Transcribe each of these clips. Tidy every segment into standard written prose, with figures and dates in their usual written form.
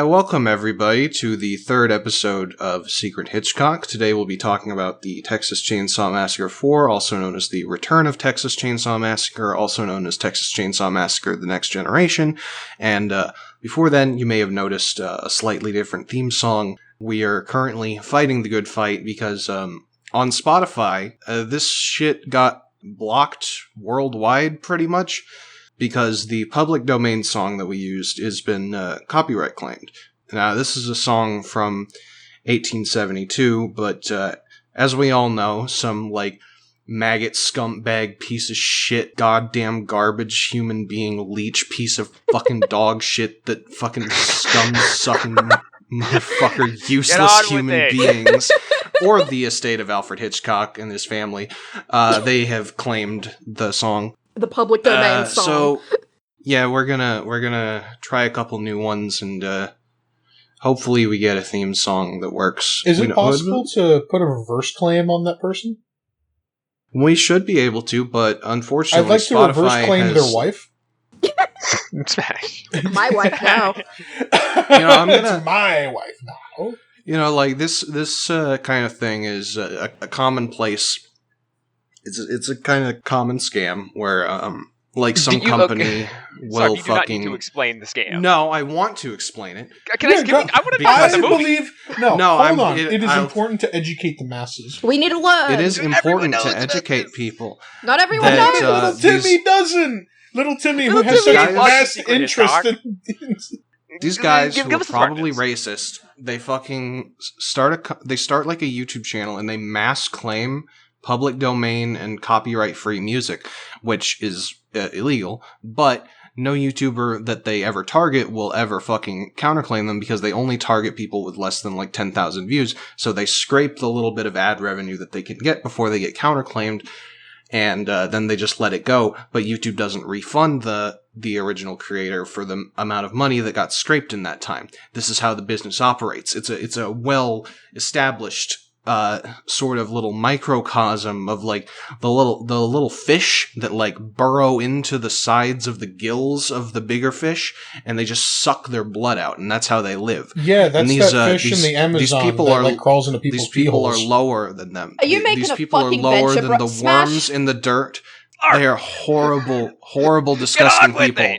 Welcome everybody to the third episode of Secret Hitchcock. Today we'll be talking about the Texas Chainsaw Massacre 4, also known as the Return of Texas Chainsaw Massacre, also known as Texas Chainsaw Massacre The Next Generation. And before then, you may have noticed a slightly different theme song. We are currently fighting the good fight because on Spotify, this shit got blocked worldwide pretty much, because the public domain song that we used has been copyright claimed. Now, this is a song from 1872, but as we all know, some, maggot scumbag piece of shit, goddamn garbage human being leech piece of fucking dog shit that fucking scum-sucking motherfucker useless human beings, or the estate of Alfred Hitchcock and his family, they have claimed the song. The public domain song. So, yeah, we're gonna try a couple new ones, and hopefully we get a theme song that works. Is it possible to put a reverse claim on that person? We should be able to, but unfortunately, I'd like to Spotify reverse claim their wife. My wife now. It's my wife now. This kind of thing is a commonplace. It's a kind of common scam where, some company will you do not need to explain the scam. No, I want to explain it. I want to know about the movie. Hold on. It is important to educate the masses. We need to learn. It is important to educate people. Not everyone knows. Little Timmy doesn't. Little Timmy, who has such a vast interest in... These guys who are probably racist, they fucking start a YouTube channel and they mass claim public domain and copyright-free music, which is illegal, but no YouTuber that they ever target will ever fucking counterclaim them because they only target people with less than 10,000 views, so they scrape the little bit of ad revenue that they can get before they get counterclaimed, and then they just let it go, but YouTube doesn't refund the original creator for the amount of money that got scraped in that time. This is how the business operates. It's a well-established sort of little microcosm of the little fish that burrow into the sides of the gills of the bigger fish, and they just suck their blood out, and that's how they live. Yeah, that's that fish in the Amazon that crawls into people's These people pee-holes. are lower than them. Are you making these a people are fucking lower venture than the smash? worms in the dirt. They are horrible, disgusting people.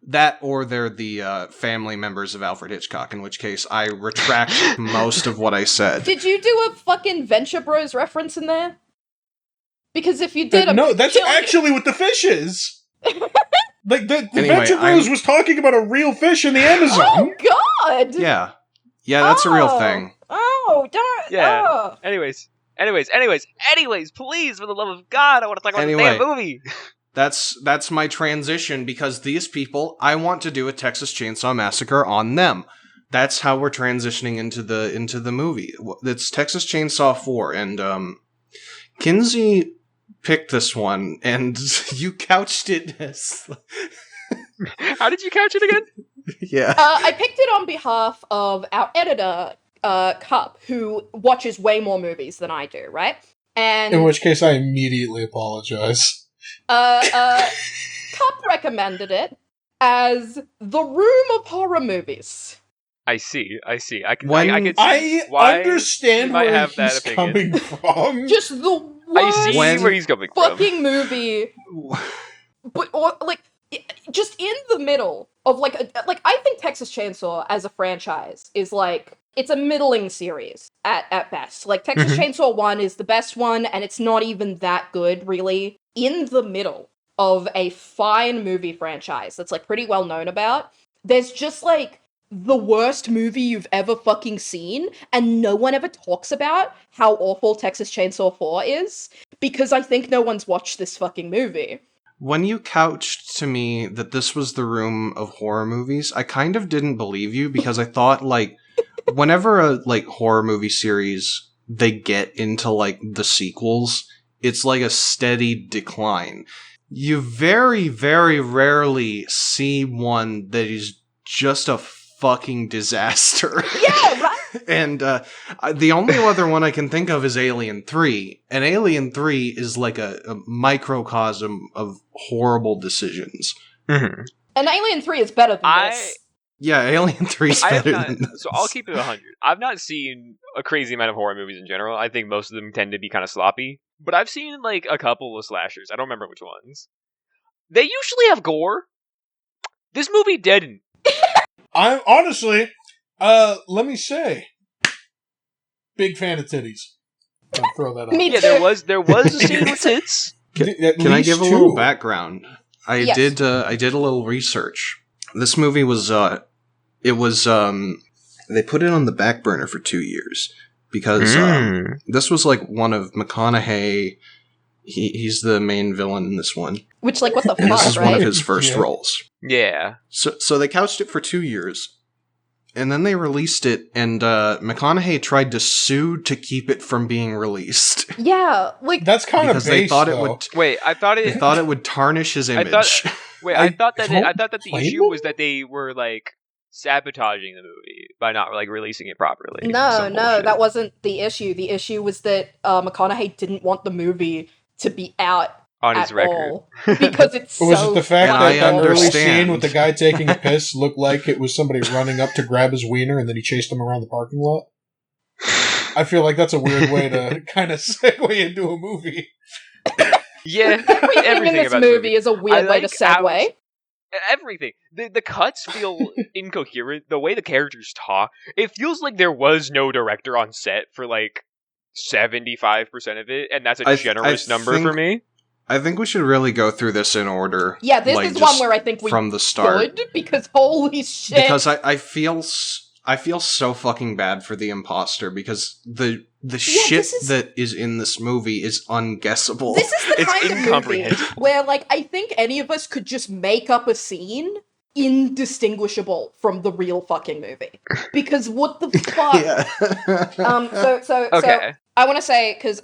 That, or they're the family members of Alfred Hitchcock, in which case I retract most of what I said. Did you do a fucking Venture Bros reference in there? Because if you did, no, that's actually what the fish is. The Venture Bros was talking about a real fish in the Amazon. Oh God! Yeah, that's a real thing. Oh, don't. Yeah. Oh. Anyways, please, for the love of God, I want to talk about the damn movie. That's my transition, because these people, I want to do a Texas Chainsaw Massacre on them. That's how we're transitioning into the movie. It's Texas Chainsaw 4, and Kinzie picked this one, and you couched it as... How did you couch it again? Yeah. I picked it on behalf of our editor, Cup, who watches way more movies than I do, right? And in which case I immediately apologize. Cup recommended it as the room of horror movies. I see. I can I see why understand where where he's coming from. Just the I see where he's coming from. Fucking movie, but just in the middle of I think Texas Chainsaw as a franchise is it's a middling series at best. Texas Chainsaw 1 is the best one, and it's not even that good, really. In the middle of a fine movie franchise that's pretty well known about, there's just the worst movie you've ever fucking seen, and no one ever talks about how awful Texas Chainsaw 4 is, because I think no one's watched this fucking movie. When you couched to me that this was the room of horror movies, I kind of didn't believe you, because I thought, whenever a, horror movie series, they get into, the sequels, it's a steady decline. You very, very rarely see one that is just a fucking disaster. Yeah, right? And the only other one I can think of is Alien 3. And Alien 3 is a microcosm of horrible decisions. Mm-hmm. And Alien 3 is better than this. Yeah, Alien 3 is better than this. So I'll keep it 100. I've not seen a crazy amount of horror movies in general. I think most of them tend to be kind of sloppy. But I've seen like a couple of slashers. I don't remember which ones. They usually have gore. This movie didn't. I'm honestly, let me say, big fan of titties. I'll throw that out. Yeah, there was a scene with tits. Can I give a little background? I did a little research. This movie was they put it on the back burner for 2 years because this was like one of McConaughey. He's the main villain in this one. Which, like, what the fuck, and this is right? one of his first roles. Yeah. So they couched it for 2 years, and then they released it, and McConaughey tried to sue to keep it from being released. Yeah, like that's kind of because they thought it would. Wait, I thought they thought it would tarnish his image. I thought that the issue was that they were like sabotaging the movie by not like releasing it properly. No, that wasn't the issue. The issue was that McConaughey didn't want the movie to be out on his record all, because it's or was it the fact that early scene with the guy taking a piss looked like it was somebody running up to grab his wiener and then he chased him around the parking lot? I feel like that's a weird way to kind of segue into a movie. Yeah, everything in this movie is a weird way to segue. Everything. The cuts feel incoherent. The way the characters talk, it feels like there was no director on set for like 75% of it, and that's a generous number for me. I think we should really go through this in order. Yeah, this is one where I think we from the start should, because holy shit. Because I feel so fucking bad for the impostor because the shit that is in this movie is unguessable. This is the kind of movie where, like, I think any of us could just make up a scene indistinguishable from the real fucking movie. Because what the fuck? Yeah. So I want to say, because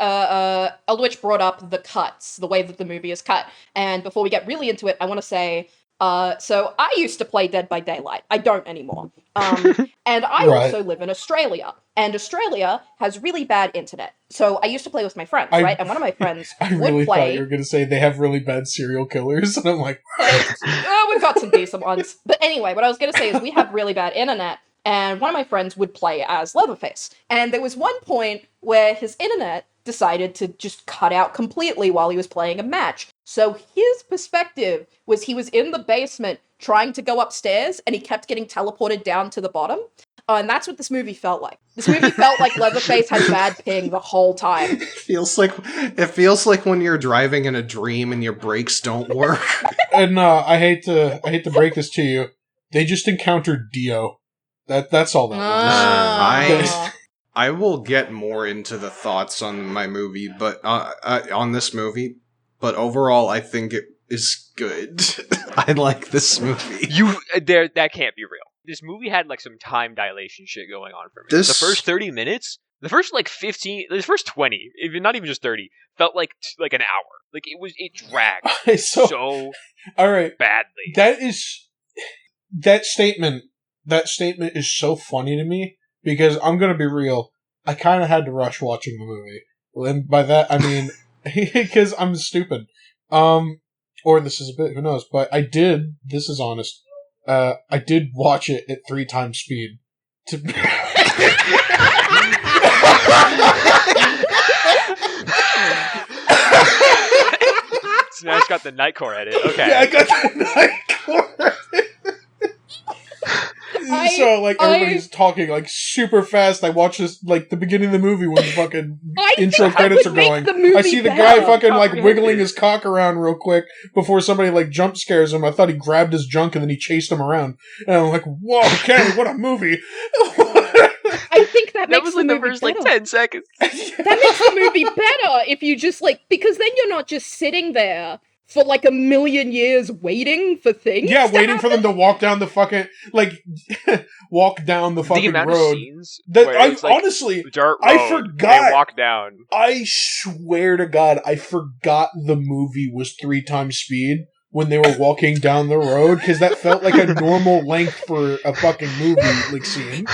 Eldwich brought up the cuts, the way that the movie is cut, and before we get really into it, I want to say, so I used to play Dead by Daylight. I don't anymore. And I also live in Australia. And Australia has really bad internet. So I used to play with my friends, right? And one of my friends I really thought you were going to say they have really bad serial killers. And I'm like, we've got some decent ones. But anyway, what I was going to say is we have really bad internet. And one of my friends would play as Leatherface. And there was one point where his internet decided to just cut out completely while he was playing a match. So his perspective was he was in the basement trying to go upstairs, and he kept getting teleported down to the bottom. And that's what this movie felt like. This movie felt like Leatherface had bad ping the whole time. It feels like when you're driving in a dream and your brakes don't work. And I hate to break this to you. They just encountered Dio. That's all that was. I will get more into the thoughts on my movie, but on this movie. But overall, I think it is good. I like this movie. That can't be real. This movie had like some time dilation shit going on for me. The first 30 minutes, the first like 15, the first 20, even not even just 30, felt like an hour. Like it dragged so all right, badly. That statement is so funny to me because I'm gonna be real. I kind of had to rush watching the movie, and by that I mean because I'm stupid. Or this is a bit, who knows? But I did. This is honest. I did watch it at 3 times speed. So now it's got the Nightcore edit. Okay. Yeah, I got the Nightcore edit. So, like, everybody's talking, like, super fast. I watch this, like, the beginning of the movie when the fucking intro credits are going. I see the guy fucking, like, wiggling his cock around real quick before somebody, like, jump scares him. I thought he grabbed his junk and then he chased him around. And I'm like, whoa, Kenny, what a movie. I think that makes was the like movie the first, better. like, 10 seconds. That makes the movie better if you just, like, because then you're not just sitting there for like a million years waiting for things. Yeah, waiting for them to walk down the fucking walk down the fucking amount road. Of scenes that where it's, honestly, dirt road, I forgot. They walk down. I swear to God, I forgot the movie was 3 times speed when they were walking down the road because that felt like a normal length for a fucking movie like scene.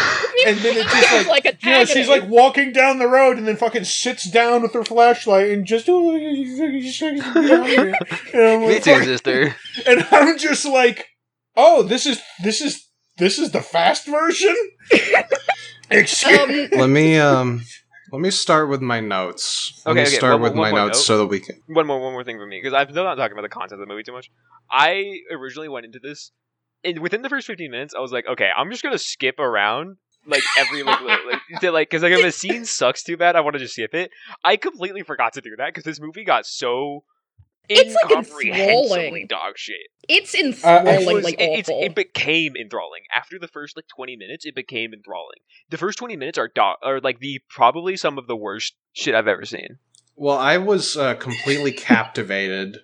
And then it's just like she's like walking down the road and then fucking sits down with her flashlight and just Me too, sister. And I'm just like, oh, this is This is the fast version? Excuse Let me start with my notes. Let Okay, me okay, start one with more my notes note. so that we can... One more thing for me, because I'm still not talking about the content of the movie too much. I originally went into this, and within the first 15 minutes, I was like, okay, I'm just gonna skip around like every because if a scene sucks too bad, I want to just skip it. I completely forgot to do that because this movie got so It's, like, incomprehensibly enthralling. dog shit. It's enthrallingly awful. It became enthralling after the first 20 minutes. It became enthralling. The first 20 minutes are like the probably some of the worst shit I've ever seen. Well, I was completely captivated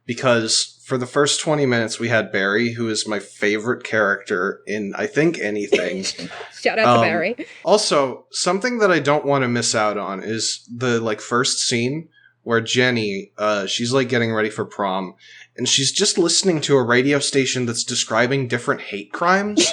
because for the first 20 minutes we had Barry, who is my favorite character in, I think, anything. Shout out to Barry. Also, something that I don't want to miss out on is the first scene where Jenny, she's getting ready for prom, and she's just listening to a radio station that's describing different hate crimes,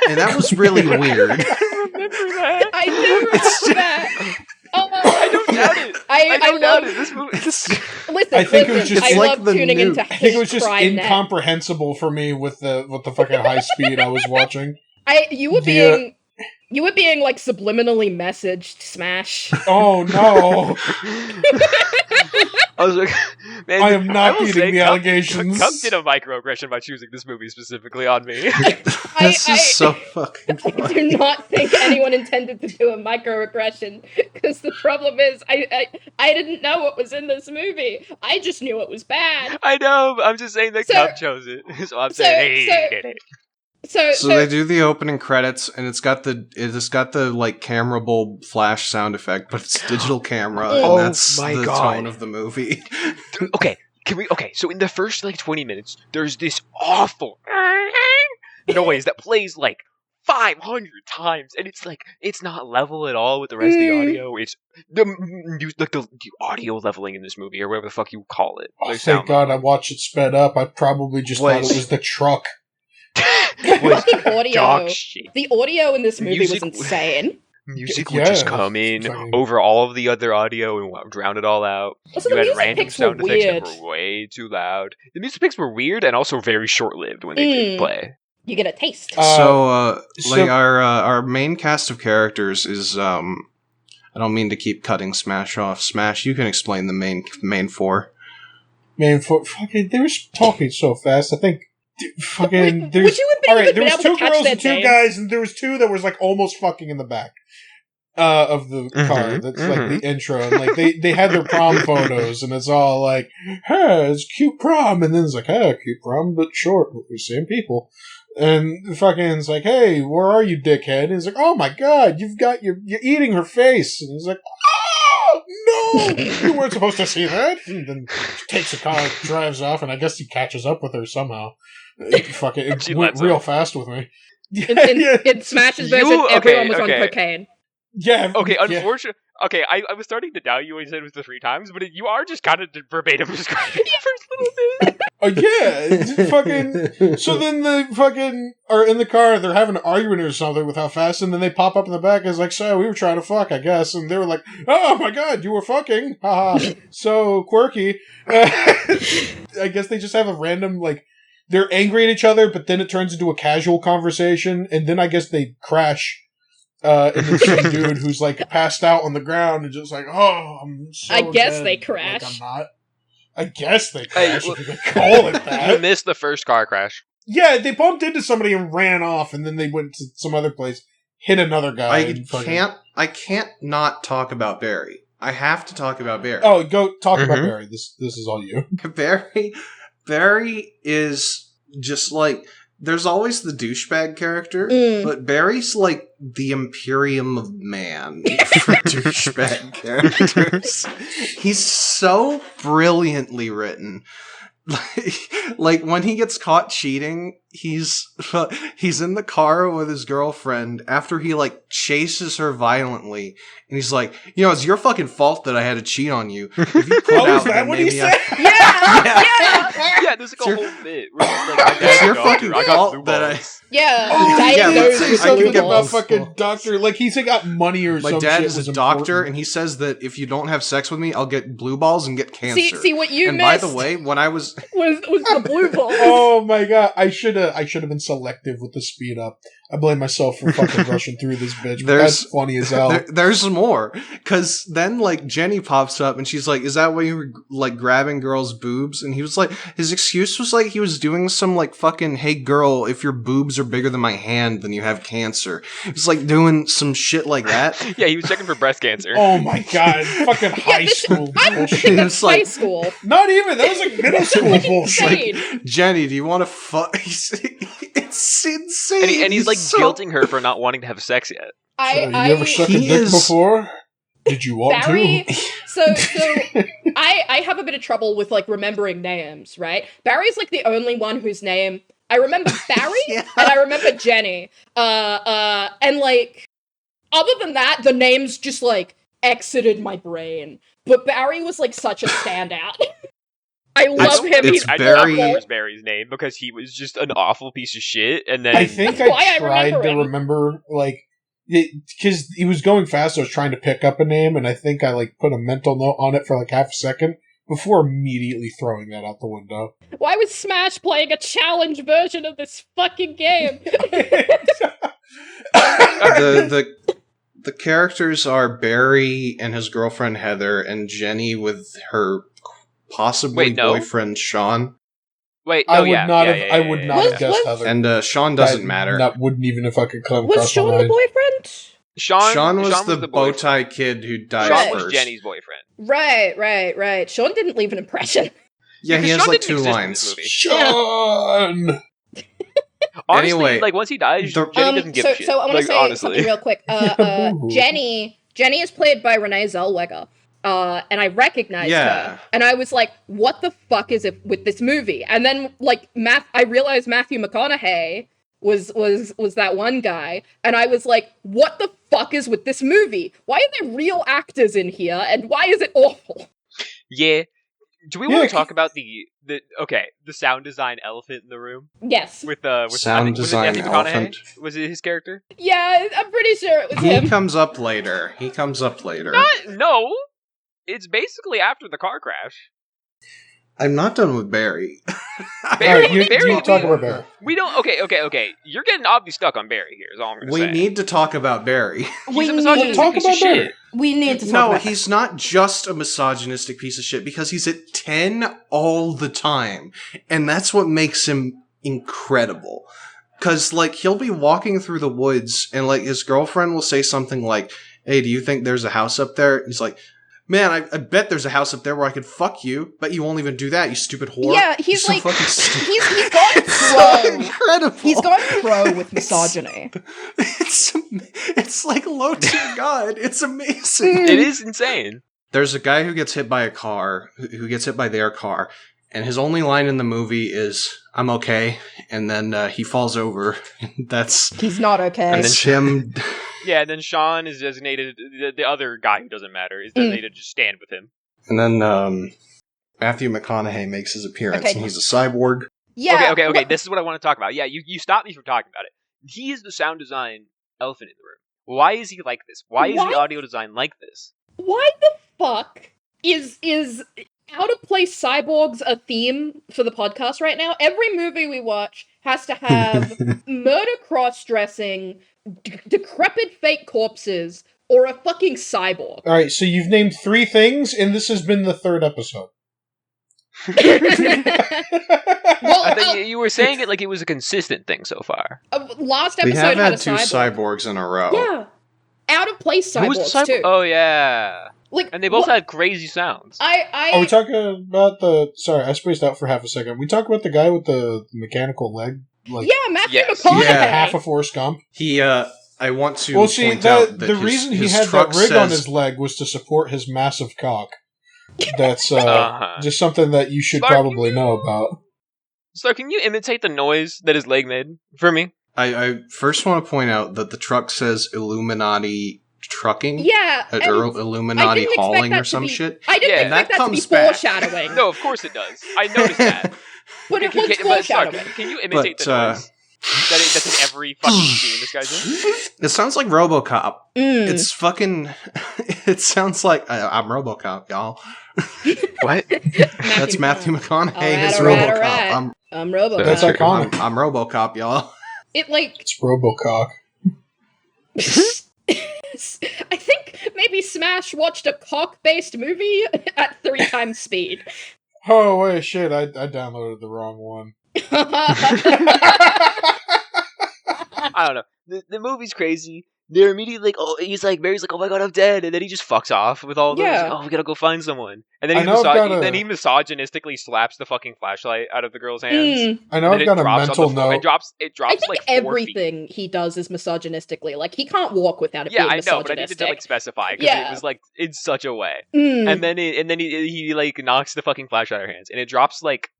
and that was really weird. I remember that. I do remember that. I don't doubt it. I love it. This movie. Listen, I think it was just I like love the tuning new- into I think it was just Crime Net. incomprehensible for me with the fucking high speed I was watching. You were being subliminally messaged, Smash. Oh no! I was like, man, I am not will beating say the Cup- allegations. Cup did a microaggression by choosing this movie specifically on me. This is so fucking I funny. do not think anyone intended to do a microaggression, because the problem is, I didn't know what was in this movie. I just knew it was bad. I know. I'm just saying that So- Cup chose it, so I'm saying he did it. So they do the opening credits, and it's got the camera bulb flash sound effect, but it's digital camera, Oh and that's my the God. tone of the movie. Okay, so in the first 20 minutes, there's this awful noise that plays 500 times, and it's not level at all with the rest of the audio. It's the audio leveling in this movie, or whatever the fuck you call it. Oh, thank God I watched it sped up. I probably just thought it was the truck. was fucking audio. dog shit. The audio in this movie Music- was insane. Music would just Yeah, come in fucking- over all of the other audio and drown it all out. Also, You the had music random picks were sound effects weird. that were way too loud. The music picks were weird and also very short-lived when they did play. You get a taste. So- Our main cast of characters is I don't mean to keep cutting Smash off. Smash, you can explain the main four. Man, fucking, they were talking so fast. I think fucking Would there's you have been, all right. There been was able two to catch girls their and two names? guys, and there was two that was almost fucking in the back of the car. Mhm, That's the intro, and they had their prom photos, and it's all hey, it's cute prom, and then it's hey, cute prom but short, but we're same people. And fucking it's hey, where are you, dickhead? And he's oh my God, you're eating her face. And he's oh no, you weren't supposed to see that. And then she takes the car, drives off, and I guess he catches up with her somehow. It She went lets real up. fast with me. In Smash's version, everyone was on cocaine. Yeah. Okay, yeah. unfortunately... Okay, I was starting to doubt you when you said it was the 3 times, but you are just kind of verbatim describing the first little bit. Oh yeah, it's fucking. So then the fucking are in the car. They're having an argument or something with how fast, and then they pop up in the back. And it's so we were trying to fuck, I guess, and they were "Oh my God, you were fucking!" Haha, so quirky. I guess they just have a random they're angry at each other, but then it turns into a casual conversation, and then I guess they crash. And then some dude who's passed out on the ground and just oh, I'm so I guess dead. they crash. I'm not. I guess they Hey, crash if you can call it that. You missed the first car crash. Yeah, they bumped into somebody and ran off, and then they went to some other place, hit another guy. I can't not talk about Barry. I have to talk about Barry. Oh, go talk about Barry. This is all you. Barry is just there's always the douchebag character, but Barry's the Imperium of Man for douchebag characters. He's so brilliantly written. When he gets caught cheating, he's in the car with his girlfriend after he chases her violently, and he's it's your fucking fault that I had to cheat on you. If you pulled out, Is that then what he maybe said? Yeah, there's a whole bit where he's my It's dad's your doctor, fucking I got fault blue that I. balls. Yeah, Oh, yeah, yeah, let's say say I something can get about both. fucking doctor. He's got money or My some dad shit is was a doctor, important. and he says that if you don't have sex with me, I'll get blue balls and get cancer. See what you and missed. by the way, when I was was the blue ball. Oh my God, I should have been selective with the speed up. I blame myself for fucking rushing through this bitch. But There's- that's funny as hell. There's more, because then like Jenny pops up and she's like, "Is that why you were like grabbing girls' boobs?" And he was like, his excuse was like he was doing some like fucking, "Hey girl, if your boobs are bigger than my hand, then you have cancer." He was like doing some shit like that. Yeah, he was checking for breast cancer. Oh my god, fucking high school I bullshit. think that's It's like- high school. Not even, that was like middle school bullshit. Insane. Jenny, do you want to fuck? It's insane. And he's like so- guilting her for not wanting to have sex yet. You ever sucked a He dick is- before? Did you want Barry, to? so I have a bit of trouble with like remembering names, right? Barry's like the only one whose name I remember Barry Yeah. and I remember Jenny. And like other than that, the names just like exited my brain. But Barry was like such a standout. I love him. it's He's I very- don't awful. remember Barry's name because he was just an awful piece of shit. And then I think That's why I I tried remember to him. remember, like, because he was going fast, I was trying to pick up a name, and I think I, like, put a mental note on it for, like, half a second before immediately throwing that out the window. Why was Smash playing a challenge version of this fucking game? The characters are Barry and his girlfriend Heather, and Jenny with her possibly Wait, no. boyfriend Sean. wait, I no, would yeah, not yeah, have. yeah, I yeah, would yeah, not yeah. have guessed Was- Heather. And Sean doesn't That- matter. That wouldn't even if I could come Was across my Sean the mind. boyfriend? Sean was the bow boyfriend. tie kid who died Sean first. was Jenny's boyfriend. Right. Sean didn't leave an impression. Yeah, he Because has Sean like didn't 2 exist in lines. this movie. Sean! Honestly, Anyway, like once he dies, the- Jenny doesn't give so, a shit. so I want to like, say honestly. something real quick. Jenny is played by Renee Zellweger. And I recognized Yeah. her. And I was like, what the fuck is it with this movie? And then like I realized Matthew McConaughey was that one guy, and I was like, what the fuck is with this movie? Why are there real actors in here, and why is it awful? Yeah. Do we Yeah, want to talk about the sound design elephant in the room Yes. with Sound was it design Matthew McConaughey? elephant. Was it his character? Yeah, I'm pretty sure it was He him. comes up later. No. It's basically after the car crash. I'm not done with Barry. Barry- Alright, you Barry- talk about Barry. We don't. Okay. You're getting obviously stuck on Barry here. Is all I'm gonna We say. need to talk about Barry. He's a misogynistic talk piece about of Barry. shit. We need to talk No, about he's not just a misogynistic piece of shit because he's at 10 all the time. And that's what makes him incredible. Because, like, he'll be walking through the woods and, like, his girlfriend will say something like, "Hey, do you think there's a house up there?" He's like, "Man, I bet there's a house up there where I could fuck you, but you won't even do that, you stupid whore." Yeah, he's You're so like, fucking stupid. he's gone so pro. incredible. He's gone pro with misogyny. It's like low tier god. It's amazing. It is insane. There's a guy who gets hit by a car, who gets hit by their car, and his only line in the movie is, "I'm okay," and then he falls over. That's He's not okay. And that's him. Yeah, and then Sean is designated. The other guy who doesn't matter is designated to just stand with him. And then Matthew McConaughey makes his appearance, Okay. and he's a cyborg. Yeah. Okay. what- This is what I want to talk about. Yeah, you stopped me from talking about it. He is the sound design elephant in the room. Why is he like this? Why is Why? the audio design like this? Why the fuck is out of place cyborgs a theme for the podcast right now? Every movie we watch has to have murder cross-dressing, decrepit fake corpses, or a fucking cyborg. Alright, so you've named 3 things, and this has been the 3rd episode. Well, I think you were saying it like it was a consistent thing so far. last We episode have had a had 2 cyborg. cyborgs in a row. Yeah, out of place Who was the cyborgs cyborg? too. Oh yeah, Like, and they both what- had crazy sounds. Are we talking about the... Sorry, I spaced out for half a second. We talk about the guy with the mechanical leg? Like, Yeah, Matthew Yes. McConaughey. Yeah. half a Forrest Gump? He, I want to Well, see, point out that the his, reason he his had truck that rig on says- his leg was to support his massive cock. That's Uh-huh. just something that you should Slarv, probably know about. So can you imitate the noise that his leg made for me? I first want to point out that the truck says Illuminati trucking. Yeah, and Illuminati I didn't expect hauling that or to some be- shit. I didn't Yeah, expect that that to be comes back. foreshadowing. No, of course it does. I noticed that. But it was but sorry, foreshadowing. can you imitate But, the noise that's in every fucking scene this guy's in? It sounds like RoboCop. Mm. It's fucking. It sounds like I'm RoboCop, y'all. What? That's Matthew McConaughey Alright, as alright, RoboCop. alright. I'm Robo. That's That's iconic. I'm RoboCop, y'all. It, like... It's Robocock. I think maybe Smash watched a cock-based movie at 3 times speed. Oh, wait, shit, I downloaded the wrong one. I don't know. The movie's crazy. They're immediately like, oh, Mary's like, oh my god, I'm dead, and then he just fucks off with all those. Yeah. Like, oh, we gotta go find someone, and then he misogynistically slaps the fucking flashlight out of the girl's hands. I know I've got a mental note. It drops. I think like 4 everything feet. he does is misogynistically. Like, he can't walk without it being misogynistic. Yeah, I know, but I needed to like specify because it was like in such a way. And then he like knocks the fucking flashlight out of her hands, and it drops like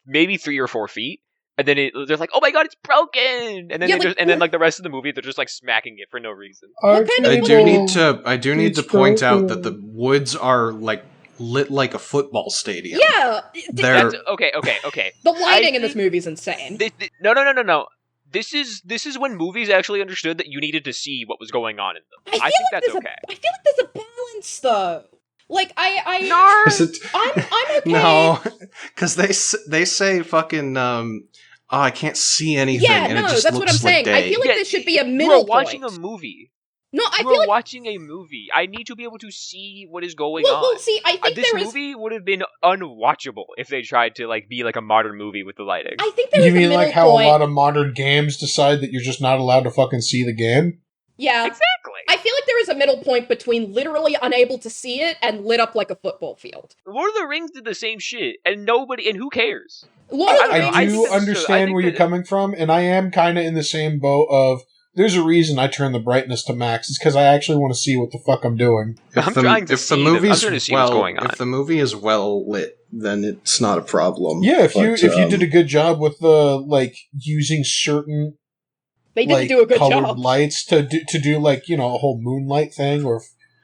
maybe 3 or 4 feet. And then they're like, "Oh my god, it's broken!" And then then the rest of the movie, they're just like smacking it for no reason. I do need to point out that the woods are like lit like a football stadium. Yeah, that's okay. The lighting in this movie is insane. No. This is when movies actually understood that you needed to see what was going on in them. I think that's okay. I feel like there's a balance though. Like I'm okay. No, because they say fucking oh, I can't see anything. Yeah, and it no, just that's looks what I'm saying. Like I feel like there should be a middle point. We're watching a movie. No, I feel like watching a movie. I need to be able to see what is going on. Well, see, I think this movie would have been unwatchable if they tried to like be like a modern movie with the lighting. I think there You is a mean middle like how point. a lot of modern games decide that you're just not allowed to fucking see the game? Yeah, exactly. I feel like there is a middle point between literally unable to see it and lit up like a football field. Lord of the Rings did the same shit, and who cares? I do understand where you're coming from, and I am kind of in the same boat of, there's a reason I turn the brightness to max. It's because I actually want to see what the fuck I'm doing. If the movie is well lit, then it's not a problem. Yeah, if you did a good job with the like using certain they didn't do a good colored job. lights to do like a whole moonlight thing, or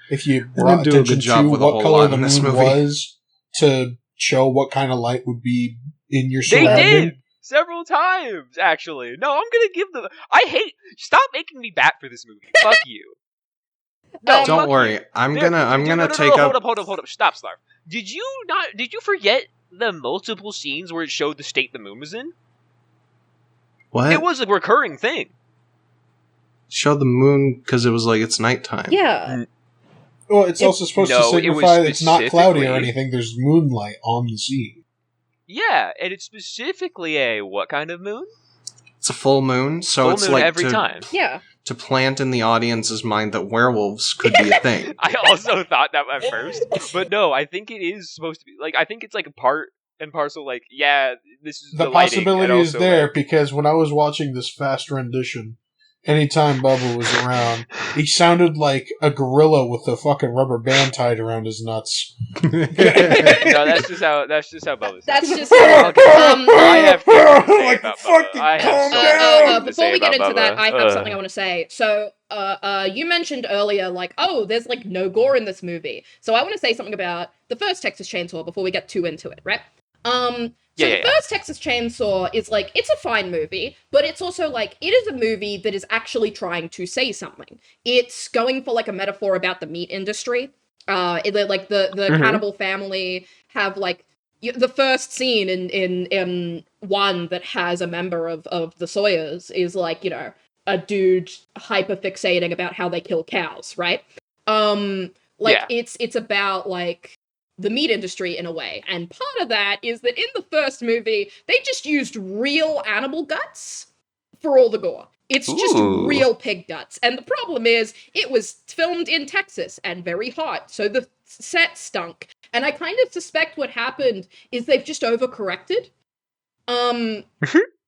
if you brought attention to what color the moon was to show what kind of light would be in your surrounding. They did several times, actually. No, I'm gonna give them. Stop making me bat for this movie. Fuck you. No, don't worry. I'm gonna take up. Hold up. Stop, Slarv. Did you forget the multiple scenes where it showed the state the moon was in? What? It was a recurring thing. Show the moon because it was like it's nighttime. Yeah. Well, it's also supposed to signify that it's not cloudy or anything. There's moonlight on the sea. Yeah, and it's specifically a what kind of moon? It's a full moon, so it's like every time. Yeah. To plant in the audience's mind that werewolves could be a thing. I also thought that at first, but no, I think it is supposed to be like I think it's like a part and parcel. Like, yeah, this is the possibility is there because when I was watching this fast rendition, anytime Bubba was around, he sounded like a gorilla with a fucking rubber band tied around his nuts. No, that's just how Bubba sounds. That's just how, I have to say like about fucking Bubba. calm down. Before we get into that, I have something I want to say. So, you mentioned earlier, like, oh, there's like no gore in this movie. So I want to say something about the first Texas Chainsaw before we get too into it, right? The first Texas Chainsaw is like, it's a fine movie, but it's also like, it is a movie that is actually trying to say something. It's going for like a metaphor about the meat industry. Like the cannibal family have like, the first scene in one that has a member of the Sawyers is like, a dude hyperfixating about how they kill cows, right? It's about like, the meat industry in a way. And part of that is that in the first movie, they just used real animal guts for all the gore. It's just real pig guts. And the problem is, it was filmed in Texas and very hot, so the set stunk. And I kind of suspect what happened is they've just overcorrected.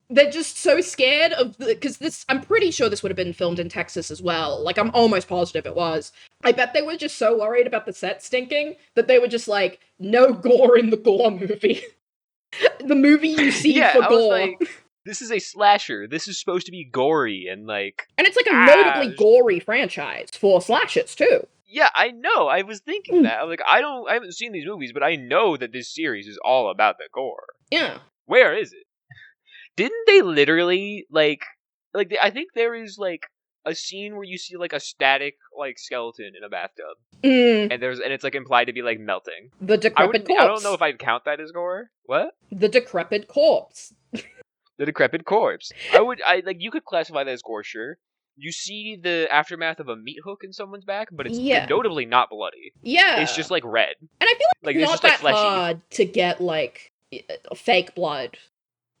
They're just so scared of because I'm pretty sure this would have been filmed in Texas as well. Like, I'm almost positive it was. I bet they were just so worried about the set stinking that they were just like, no gore in the gore movie. The movie you see for gore. Like, this is a slasher. This is supposed to be gory and like... And it's like a notably gory franchise for slashers, too. Yeah, I know. I was thinking that. I'm like, I haven't seen these movies, but I know that this series is all about the gore. Yeah. Where is it? Didn't they literally, like I think there is, like, a scene where you see, like, a static, like, skeleton in a bathtub. And it's, like, implied to be, like, melting. The decrepit corpse. I don't know if I'd count that as gore. What? The decrepit corpse. The decrepit corpse. You could classify that as gore, sure. You see the aftermath of a meat hook in someone's back, but it's notably not bloody. Yeah. It's just, like, red. And I feel like it's it's not just, like, that fleshy. hard to get, like, fake blood.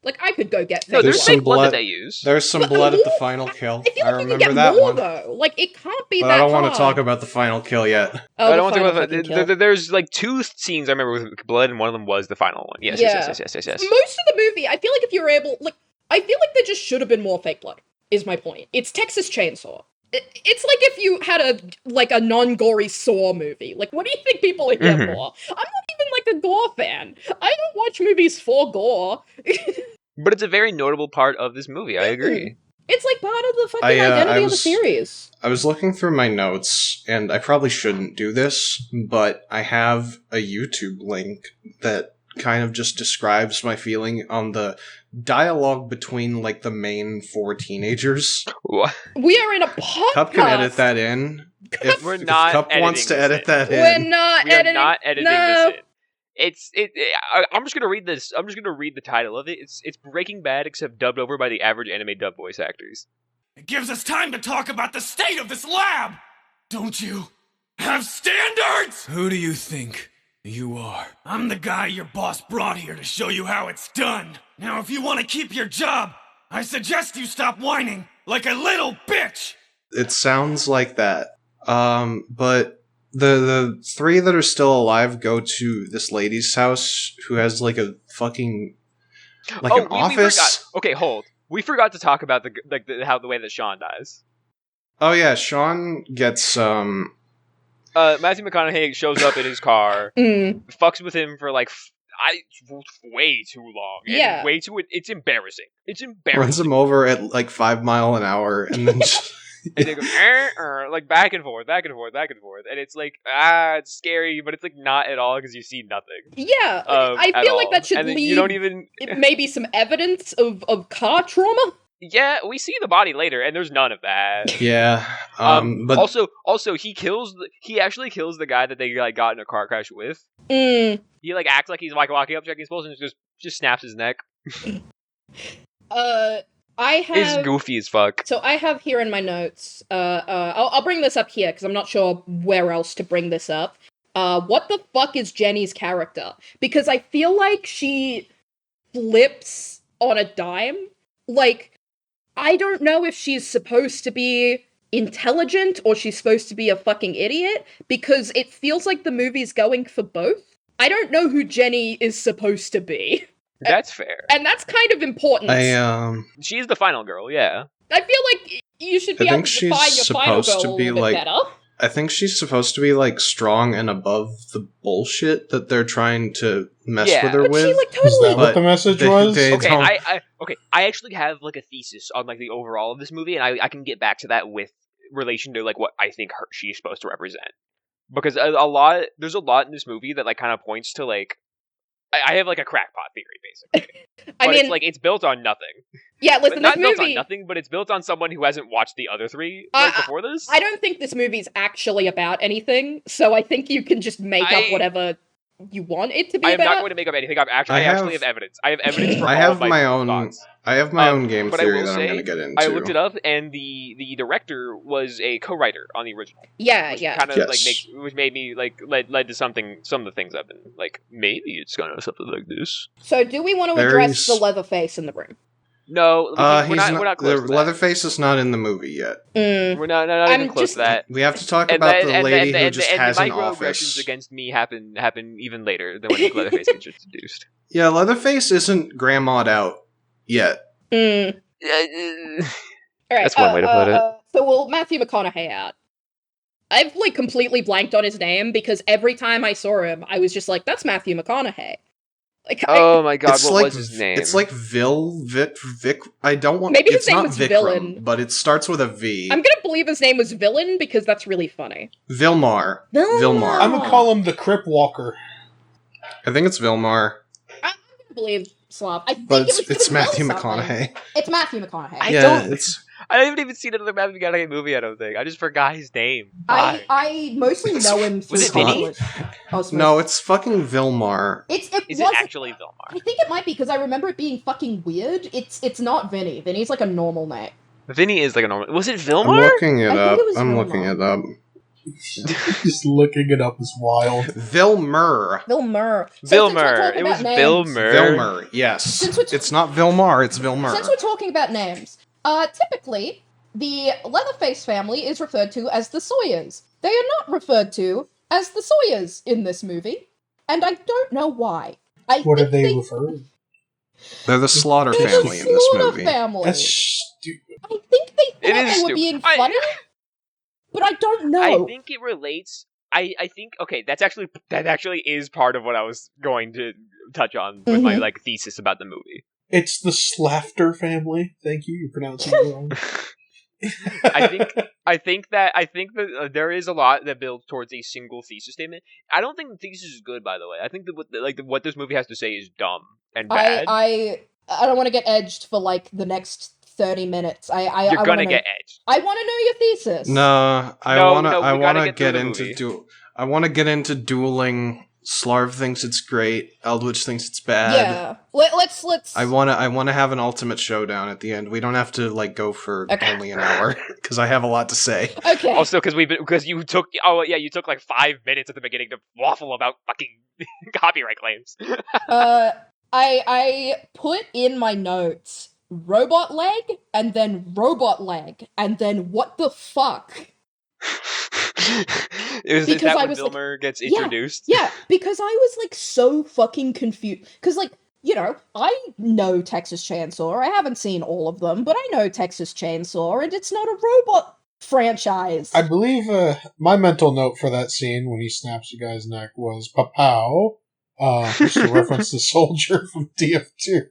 Like, I could go get fake No, there's blood. fake blood that they use. There's some blood at the final kill. I feel like you remember can get that more, one. though. Like, it can't be But that I don't hard. want to talk about the final kill yet. Oh, I don't want to the talk final about fucking that. kill. There's, like, 2 scenes I remember with blood, and one of them was the final one. Yes. Most of the movie, I feel like if you were able... Like, I feel like there just should have been more fake blood, is my point. It's Texas Chainsaw. It's like if you had a non-gory Saw movie. Like, what do you think people are here for? I'm not even, like, a gore fan. I don't watch movies for gore. But it's a very notable part of this movie, I agree. It's, like, part of the fucking identity of the series. I was looking through my notes, and I probably shouldn't do this, but I have a YouTube link that kind of just describes my feeling on the dialogue between, like, the main 4 teenagers. What? We are in a podcast. Cup can edit that in. If Cup wants to edit that in. We're not editing. We are not editing this in. I'm just gonna read this. I'm just gonna read the title of it. It's Breaking Bad, except dubbed over by the average anime dub voice actors. It gives us time to talk about the state of this lab! Don't you have standards? Who do you think you are? I'm the guy your boss brought here to show you how it's done. Now, if you want to keep your job, I suggest you stop whining like a little bitch! It sounds like that. But the 3 that are still alive go to this lady's house who has, like, a fucking... Like, an office. Okay, hold. We forgot to talk about the way that Sean dies. Oh yeah, Sean gets Matthew McConaughey shows up in his car, fucks with him for like way too long. Yeah, way too. It's embarrassing. It's embarrassing. Runs him over at like 5 miles an hour, and then just and they go like back and forth, and it's like it's scary, but it's like not at all because you see nothing. Yeah, I feel like that should and leave. You don't even maybe some evidence of car trauma. Yeah, we see the body later, and there's none of that. Yeah. But also, he actually kills the guy that they like got in a car crash with. He like acts like he's like walking up checking his pulse and just snaps his neck. It's goofy as fuck. So I have here in my notes. I'll bring this up here because I'm not sure where else to bring this up. What the fuck is Jenny's character? Because I feel like she flips on a dime. Like, I don't know if she's supposed to be intelligent or she's supposed to be a fucking idiot, because it feels like the movie's going for both. I don't know who Jenny is supposed to be. That's fair. And that's kind of important. She's the final girl, yeah. I feel like you should be able to define your final girl a little bit better. I think she's supposed to be, like, strong and above the bullshit that they're trying to mess with her with. She, like, totally... Is that what the message was? I actually have, like, a thesis on, like, the overall of this movie, and I can get back to that with relation to, like, what I think she's supposed to represent. Because there's a lot in this movie that, like, kind of points to, like, I have, like, a crackpot theory, basically. I mean, it's built on nothing. Yeah, listen, not this movie... built on nothing, but it's built on someone who hasn't watched the other 3 before this. I don't think this movie's actually about anything, so I think you can just make up whatever you want it to be about. I am not going to make up anything. I actually have evidence. I have evidence for I all have of my my own thoughts. I have my own game theory that I'm going to get into. I looked it up, and the director was a co-writer on the original. Yeah. Kind of which made me like led to some of the things I've been like, maybe it's gonna something like this. So, do we want to address the Leatherface in the room? No, we're not close to that. Leatherface is not in the movie yet. We're not even close to that. We have to talk about the lady who just has an office. Microaggressions against me happen even later than when Leatherface gets introduced. Yeah, Leatherface isn't grandma'd out yet. All right, that's one way to put it. So we'll Matthew McConaughey out. I've like completely blanked on his name because every time I saw him, I was just like, "That's Matthew McConaughey." Like, oh my god, what was his name? It's like Vic. I don't want. Maybe his it's name not was Vikram, Villain, but it starts with a V. I'm gonna believe his name was Villain because that's really funny. Vilmar. I'm gonna call him the Crip Walker. I think it's Vilmar. I'm gonna believe Slarv. I think but it's it was Matthew Will something. McConaughey. It's Matthew McConaughey. I haven't even seen another Matthew McConaughey movie, I don't think. I just forgot his name. Why? I mostly know him through Was it Vinny? No, it's fucking Vilmar. Is it actually Vilmar? I think it might be, because I remember it being fucking weird. It's not Vinny. Vinny's like a normal name. Vinny is like a normal... Was it Vilmar? I'm looking it I think up. it was I'm Vilmar. looking it up. Just looking it up is wild. Vilmer. Vilmer. Vilmer. It was Vilmer. Vilmer, yes. It's not Vilmar, it's Vilmer. Since we're talking about names, typically, the Leatherface family is referred to as the Sawyers. They are not referred to as the Sawyers in this movie, and I don't know why. What are they referring? They're the Slaughter They're family the in this Slaughter movie. family. That's stupid. I think they It thought is they were stupid. being funny, but I don't know. I think it relates... I think... Okay, that actually is part of what I was going to touch on with my like thesis about the movie. It's the Slafter family. Thank you. You're pronouncing it wrong. I think that there is a lot that builds towards a single thesis statement. I don't think the thesis is good, by the way. I think that what this movie has to say is dumb and bad. I don't want to get edged for like the next 30 minutes. You're gonna get edged. I want to know your thesis. No, I No, wanna we gotta get get through the into movie. I wanna get into dueling. Slarv thinks it's great. Eldwich thinks it's bad. Yeah. Let's. I wanna have an ultimate showdown at the end. We don't have to like go for only an hour because I have a lot to say. Okay. Also, because you took like 5 minutes at the beginning to waffle about fucking copyright claims. I put in my notes robot leg and then robot leg and then what the fuck? Is Because that I when was Vilmer gets introduced? Yeah, because I was like so fucking confused. Because like, you know, I know Texas Chainsaw. I haven't seen all of them, but I know Texas Chainsaw, and it's not a robot franchise. I believe my mental note for that scene when he snaps the guy's neck was "Papow," just to reference the soldier from DF2.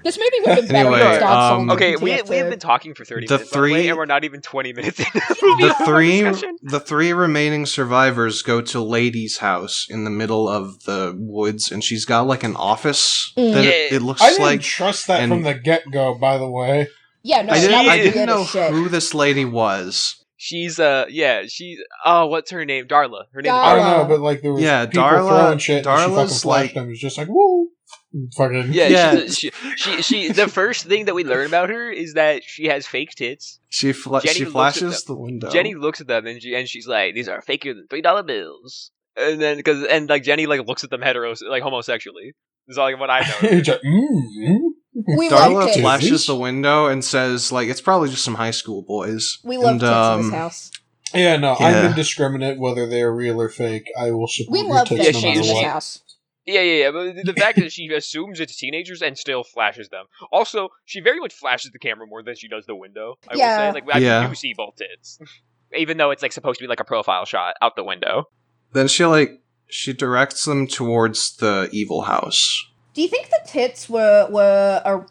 This movie would have been better Anyway, if Star Song Okay, was we in have TF2. been talking for 30 The minutes, by the way, three- and we're not even 20 minutes in. The three remaining survivors go to Lady's house in the middle of the woods, and she's got like an office that Yeah. it looks I didn't like. trust that and- from the get-go, by the way. Yeah, no, I that was didn't weird know as shit. who this lady was. She's what's her name? Darla. Her name is I Darla. don't know, but like there was Yeah, people Darla- throwing shit, and she fucking Darla's, flashed like- them. It was just like, woo! And fucking Yeah, she the first thing that we learn about her is that she has fake tits. She Jenny looks at flashes them. the window. Jenny looks at them and she's like, "These are faker than $3 bills." And then Jenny like looks at them homosexually. Is like what I know. It's like, We Darla love tits. flashes the window and says, like, it's probably just some high school boys. We love And, tits in this house. Yeah, no, Yeah. I'm indiscriminate whether they're real or fake. I will support We your love tits tits no in matter this what. house. Yeah. But the fact that she assumes it's teenagers and still flashes them. Also, she very much flashes the camera more than she does the window. I will Yeah. say, like, Yeah. I do see both tits, even though it's like supposed to be like a profile shot out the window. Then she directs them towards the evil house. Do you think the tits were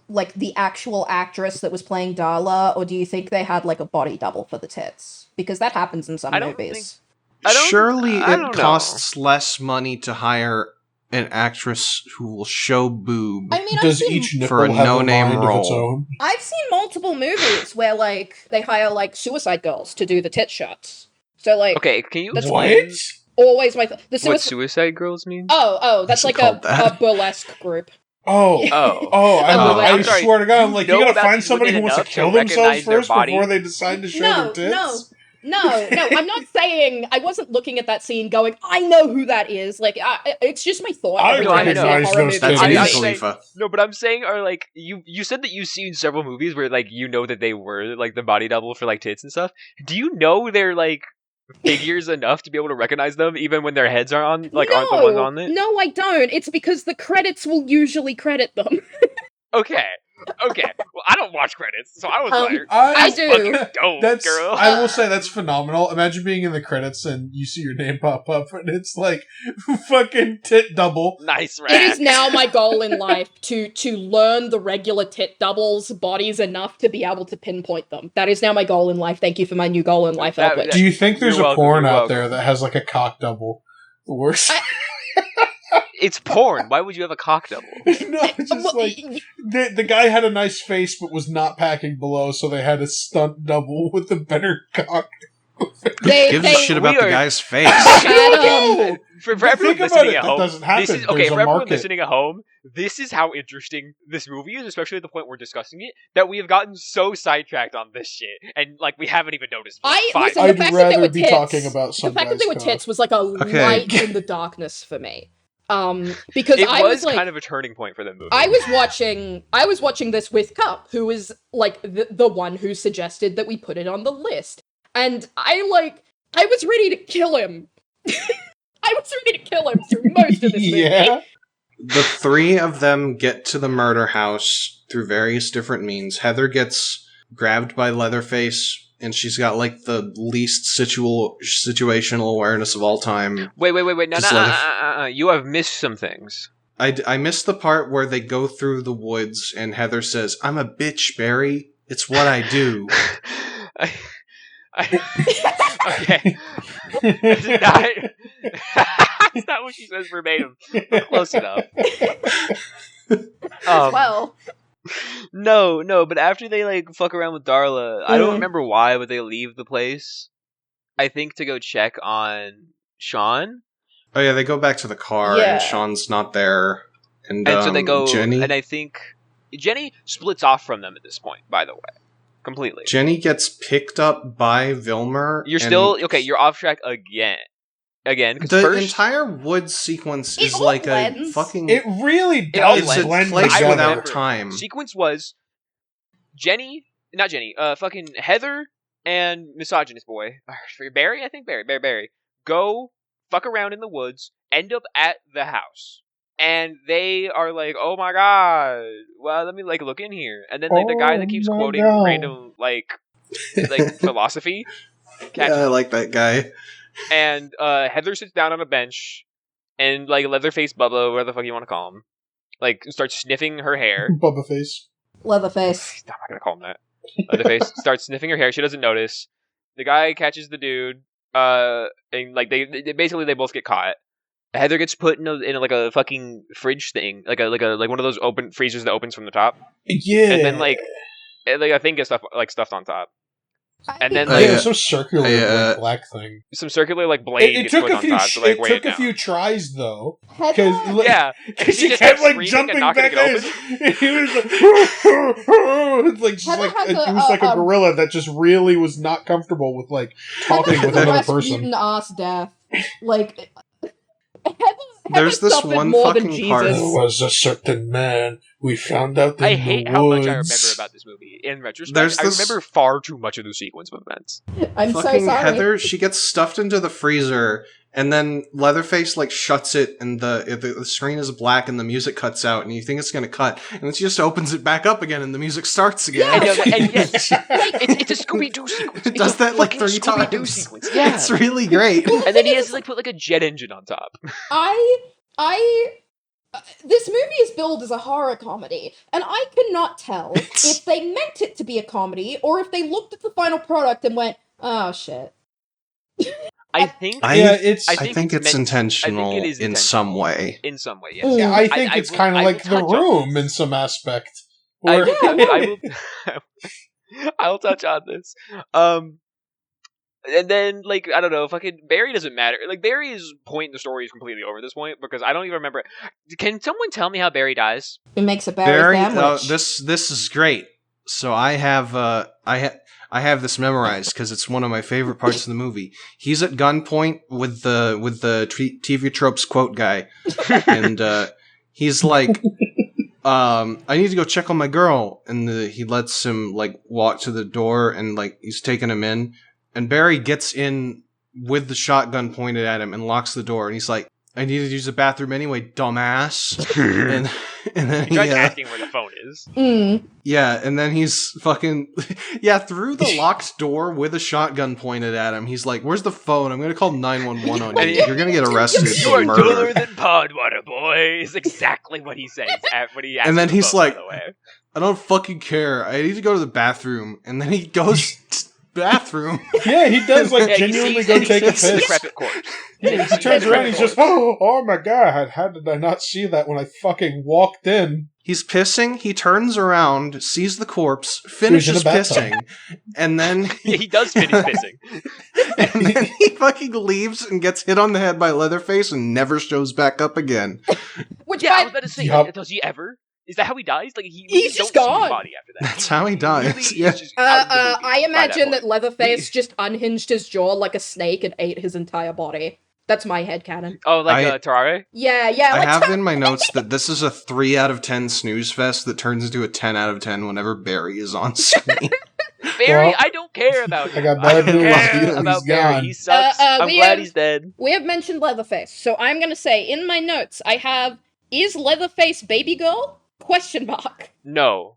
like the actual actress that was playing Darla, or do you think they had like a body double for the tits? Because that happens in some I don't movies. Surely I it don't costs less money to hire an actress who will show boob. I mean, Does each nipple For a have no-name a mind of its role. own? I've seen multiple movies where like they hire like Suicide Girls to do the tit shots. So like, Okay, can you That's explain What? always the what Suicide. Suicide Girls mean? Oh, that's Is it like called a that? burlesque group. Oh. Oh. I I'm sorry. swear to God, I'm like, You you know gotta about find these somebody who women wants to enough to kill themselves recognize their first body? before they decide to show No, their tits? No, I'm not saying. I wasn't looking at that scene going, I know who that is. Like, it's just my thought. I every time I see a recognize horror those movie. That's titties. Mia I- Khalifa. No, but I'm saying are like you said that you've seen several movies where like you know that they were like the body double for like tits and stuff. Do you know they're like figures enough to be able to recognize them even when their heads are on aren't the ones on it? No, I don't. It's because the credits will usually credit them. Okay. Well, I don't watch credits, so I was like, I do. fucking dope, That's, girl. I will say that's phenomenal. Imagine being in the credits and you see your name pop up and it's like fucking tit double. Nice, right? It is now my goal in life to learn the regular tit doubles' bodies enough to be able to pinpoint them. That is now my goal in life. Thank you for my new goal in life, That- Eldwich. Do you think there's You're a welcome, porn you're out welcome. there that has like a cock double? The worst. It's porn. Why would you have a cock double? No, it's just like the guy had a nice face but was not packing below, so they had a stunt double with a better cock. Who gives a shit about the guy's face? For everyone listening at home, that doesn't happen. this is okay. For everyone listening at home, this is how interesting this movie is, especially at the point we're discussing it. That we have gotten so sidetracked on this shit, and like we haven't even noticed. I'd rather be talking about some. The fact that they were tits was like a light in the darkness for me. Because it I was like, kind of a turning point for the movie. I was watching this with Cup, who is like the one who suggested that we put it on the list. And I was ready to kill him. I was ready to kill him through most of this movie. Yeah. The three of them get to the murder house through various different means. Heather gets grabbed by Leatherface, and she's got like the least situational awareness of all time. Wait. No. You have missed some things. I missed the part where they go through the woods, and Heather says, "I'm a bitch, Barry. It's what I do." Okay. It's not what she says verbatim. Close enough. Well. No, but after they like fuck around with Darla, I don't remember why, but they leave the place. I think to go check on Sean. Oh yeah, they go back to the car and Sean's not there. And so they go, Jenny. And I think Jenny splits off from them at this point, by the way. Completely. Jenny gets picked up by Vilmer. You're still okay. You're off track again. The entire woods sequence is like a fucking. It really does. It's a place without time. Sequence was fucking Heather and misogynist boy Barry. I think Barry go fuck around in the woods. End up at the house. And they are like, "Oh my god! Well, let me like look in here." And then like the guy that keeps quoting random like philosophy. Yeah, I like that guy. And Heather sits down on a bench, and like Leatherface Bubba, whatever the fuck you want to call him, like starts sniffing her hair. Bubba face. Leatherface. I'm not gonna call him that. Leatherface starts sniffing her hair. She doesn't notice. The guy catches the dude. And like they basically both get caught. Heather gets put in like a fucking fridge thing, like one of those open freezers that opens from the top. Yeah. And then like I think it's stuffed on top. And then some circular black thing. Some circular like blade gets put on top to like weigh it down. It took a few tries though, because she kept like jumping back in. He was like, it was like a gorilla that just really was not comfortable with like talking with another person. Ass death, like. There's this one fucking part. There was a certain man we found out in the woods. I hate how much I remember about this movie. In retrospect, I remember far too much of the sequence of events. I'm so sorry. Heather, she gets stuffed into the freezer, and then Leatherface like shuts it, and the screen is black, and the music cuts out, and you think it's gonna cut, and then she just opens it back up again, and the music starts again. Yeah. And yes, it's a Scooby-Doo sequence. It does that like 3 times. Sequence. Yeah, it's really great. And then he has to like put like a jet engine on top. This movie is billed as a horror comedy, and I cannot tell if they meant it to be a comedy or if they looked at the final product and went, "Oh shit." I think it's intentional in some way. In some way, yes. Yeah, I think it's kind of like The Room in some aspect. I'll touch on this. And then, like, I don't know, fucking Barry doesn't matter. Like, Barry's point in the story is completely over at this point, because I don't even remember. Can someone tell me how Barry dies? It makes a Barry sandwich. This is great. So I have I have this memorized because it's one of my favorite parts of the movie. He's at gunpoint with the TV tropes quote guy, and he's like, I need to go check on my girl, and he lets him like walk to the door, and like he's taking him in. And Barry gets in with the shotgun pointed at him and locks the door. And he's like, I need to use the bathroom anyway, dumbass. and then he tries asking where the phone is. Yeah, and then he's fucking... Yeah, through the locked door with a shotgun pointed at him, he's like, where's the phone? I'm going to call 911 on you. You're going to get arrested for murder. You are duller than Podwater, boy, is exactly what he says when he asks. And then he's phone, like, I don't fucking care. I need to go to the bathroom. And then he goes... bathroom. Yeah, he does, like, Yeah, genuinely he go sees, take a he sees the piss. decrepit corpse. He turns around and he's just, oh my god, how did I not see that when I fucking walked in? He's pissing, he turns around, sees the corpse, Who's finishes in a bathtub. pissing, and then Yeah, he does finish pissing. and then he fucking leaves and gets hit on the head by Leatherface and never shows back up again. Which Yeah, I by was about to say, Yup. like, does he ever? Is that how he dies? Like He's we just don't see gone. his body after that. That's how he dies, Really yeah. is just out of the movie I by imagine that point. Leatherface just unhinged his jaw like a snake and ate his entire body. That's my headcanon. Oh, like I- Terraria? Yeah, I like have in my notes that this is a 3 out of 10 snooze fest that turns into a 10 out of 10 whenever Barry is on screen. Barry, Well, I don't care about him. I got bad don't news. care He's about Barry. gone. He sucks. I'm we glad have- he's dead. We have mentioned Leatherface, so I'm gonna say in my notes I have is Leatherface baby girl? Question mark. No.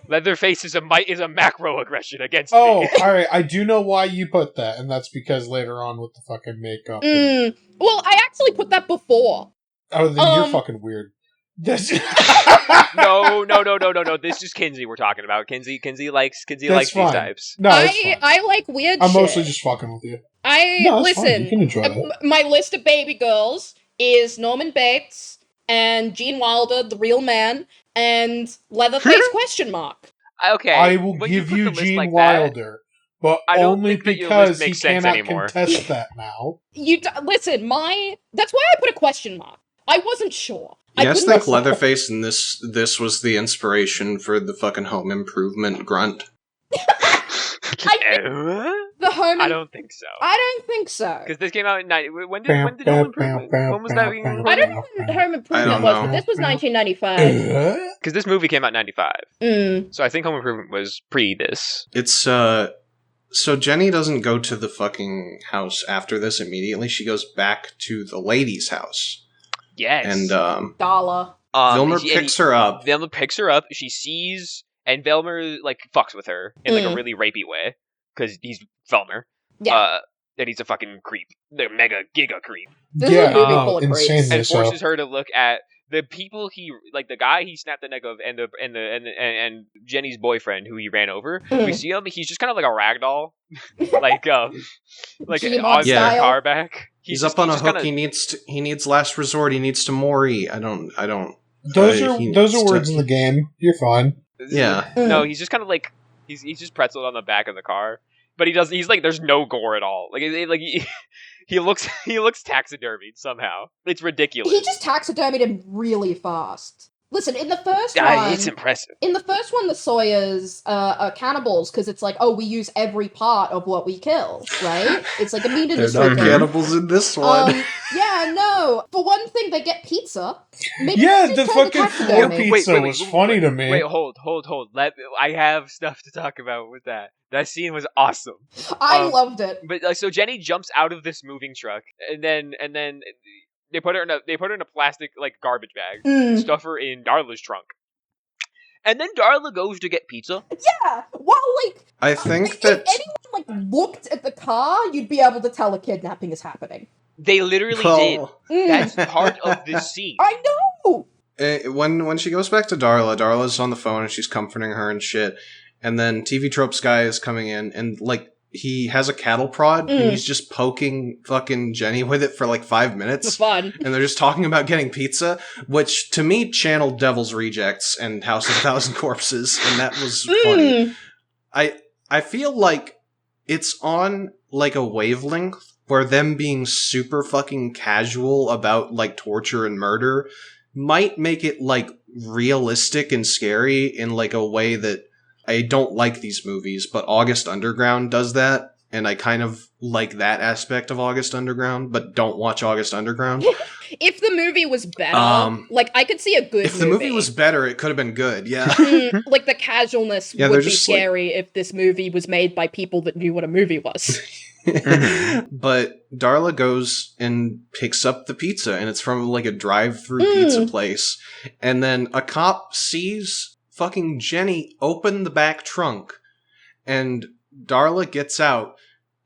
Leatherface is a macro aggression against Oh, me. alright, I do know why you put that, and that's because later on with the fucking makeup. Well, I actually put that before. Oh, then you're fucking weird. This- No. This is Kinzie we're talking about. Kinzie likes That's these fine. types. No, it's fine. I like weird I'm shit. mostly just fucking with you. Listen. No, it's fine. You can enjoy that. My list of baby girls is Norman Bates and Gene Wilder, the real man, and Leatherface question mark. Okay. I will when give put you the list Gene like that, Wilder, but I don't only think that your because list he makes sense cannot anymore. contest that now. Listen, that's why I put a question mark. I wasn't sure. You guys couldn't think decide. Leatherface and this was the inspiration for the fucking home improvement grunt? The home. I don't think so. I don't think so. Because this came out in 90. When did Home Improvement? When was that? I don't know when Home I Improvement don't was, know. but this was 1995. Because this movie came out in 95. Mm. So I think Home Improvement was pre this. It's so Jenny doesn't go to the fucking house after this immediately. She goes back to the lady's house. Yes. And Dollar. Vilmer picks her up. Vilmer picks her up. She sees, and Vilmer like fucks with her in like a really rapey way because he's Vilmer. Yeah. And he's a fucking creep, the mega giga creep, This is a movie full of insanely creeps. and so. forces her to look at the people the guy he snapped the neck of, and Jenny's boyfriend who he ran over. We see him. He's just kind of like a rag doll, like G-Mod on the style. car back. He's up on a hook. He needs last resort. He needs to Maury. I don't. Those he are needs words to- in the game. You're fine. Yeah. No, he's just kind of like he's just pretzeled on the back of the car, but he's like there's no gore at all. Like he looks taxidermied somehow. It's ridiculous. He just taxidermied him really fast. Listen, in the first Yeah, one, it's impressive. in the first one, the Sawyers are cannibals because it's like, oh, we use every part of what we kill, right? It's like a meat They're industry not thing. cannibals in this one. Yeah, no. For one thing, they get pizza. Maybe Yeah, they the just turn fucking taxidermy. floor pizza was funny to me. Wait, hold. I have stuff to talk about with that. That scene was awesome. I loved it. But so Jenny jumps out of this moving truck, and then they put her in a plastic like garbage bag, and stuff her in Darla's trunk, and then Darla goes to get pizza. Yeah. Well, like, I think if that anyone looked at the car, you'd be able to tell a kidnapping is happening. They literally did. That's part of this scene. I know. When she goes back to Darla's on the phone and she's comforting her and shit, and then TV Tropes guy is coming in and like he has a cattle prod and he's just poking fucking Jenny with it for like 5 minutes. It's fun. And they're just talking about getting pizza, which to me channeled Devil's Rejects and House of a Thousand Corpses, and that was funny. I feel like it's on like a wavelength where them being super fucking casual about like torture and murder might make it like realistic and scary in like a way that I don't like these movies, but August Underground does that, and I kind of like that aspect of August Underground, but don't watch August Underground. If the movie was better, like, I could see a good If the movie was better, it could have been good, yeah. Like, the casualness Yeah, would they're be just, like- scary if this movie was made by people that knew what a movie was. But Darla goes and picks up the pizza, and it's from like a drive-through pizza place, and then a cop sees fucking Jenny open the back trunk, and Darla gets out,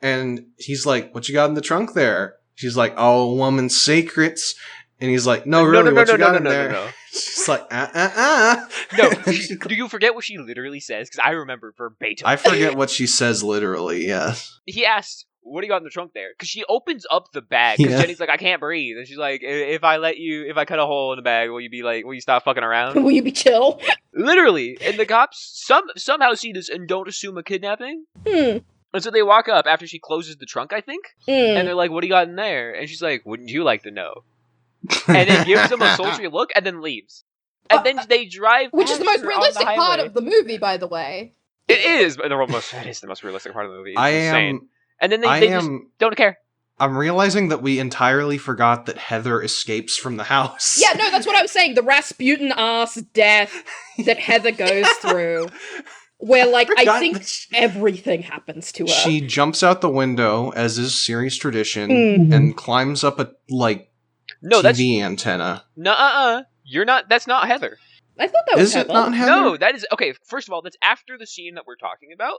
and he's like, "What you got in the trunk there?" She's like, "Oh, woman's secrets." And he's like, "No, really, what you got in there?" She's like, No, do you forget what she literally says? Because I remember verbatim. I forget what she says literally, yes. He asks, what do you got in the trunk there? Because she opens up the bag, because Jenny's like, I can't breathe. And she's like, if I cut a hole in the bag, will you stop fucking around? Will you be chill? Literally. And the cops somehow see this and don't assume a kidnapping. And so they walk up after she closes the trunk, I think. And they're like, what do you got in there? And she's like, wouldn't you like to know? And then gives them a sultry look and then leaves. And then they drive, which is the most realistic part of the movie, by the way. It is the most realistic part of the movie. It's insane. And then they just don't care. I'm realizing that we entirely forgot that Heather escapes from the house. Yeah, no, that's what I was saying. The Rasputin-ass death that Heather goes through. Where, like, I think everything happens to her. She jumps out the window, as is series tradition, and climbs up a, TV antenna. Nuh-uh. You're not, that's not Heather. I thought that was Is Heather. it not Heather? No, that is, okay, first of all, that's after the scene that we're talking about.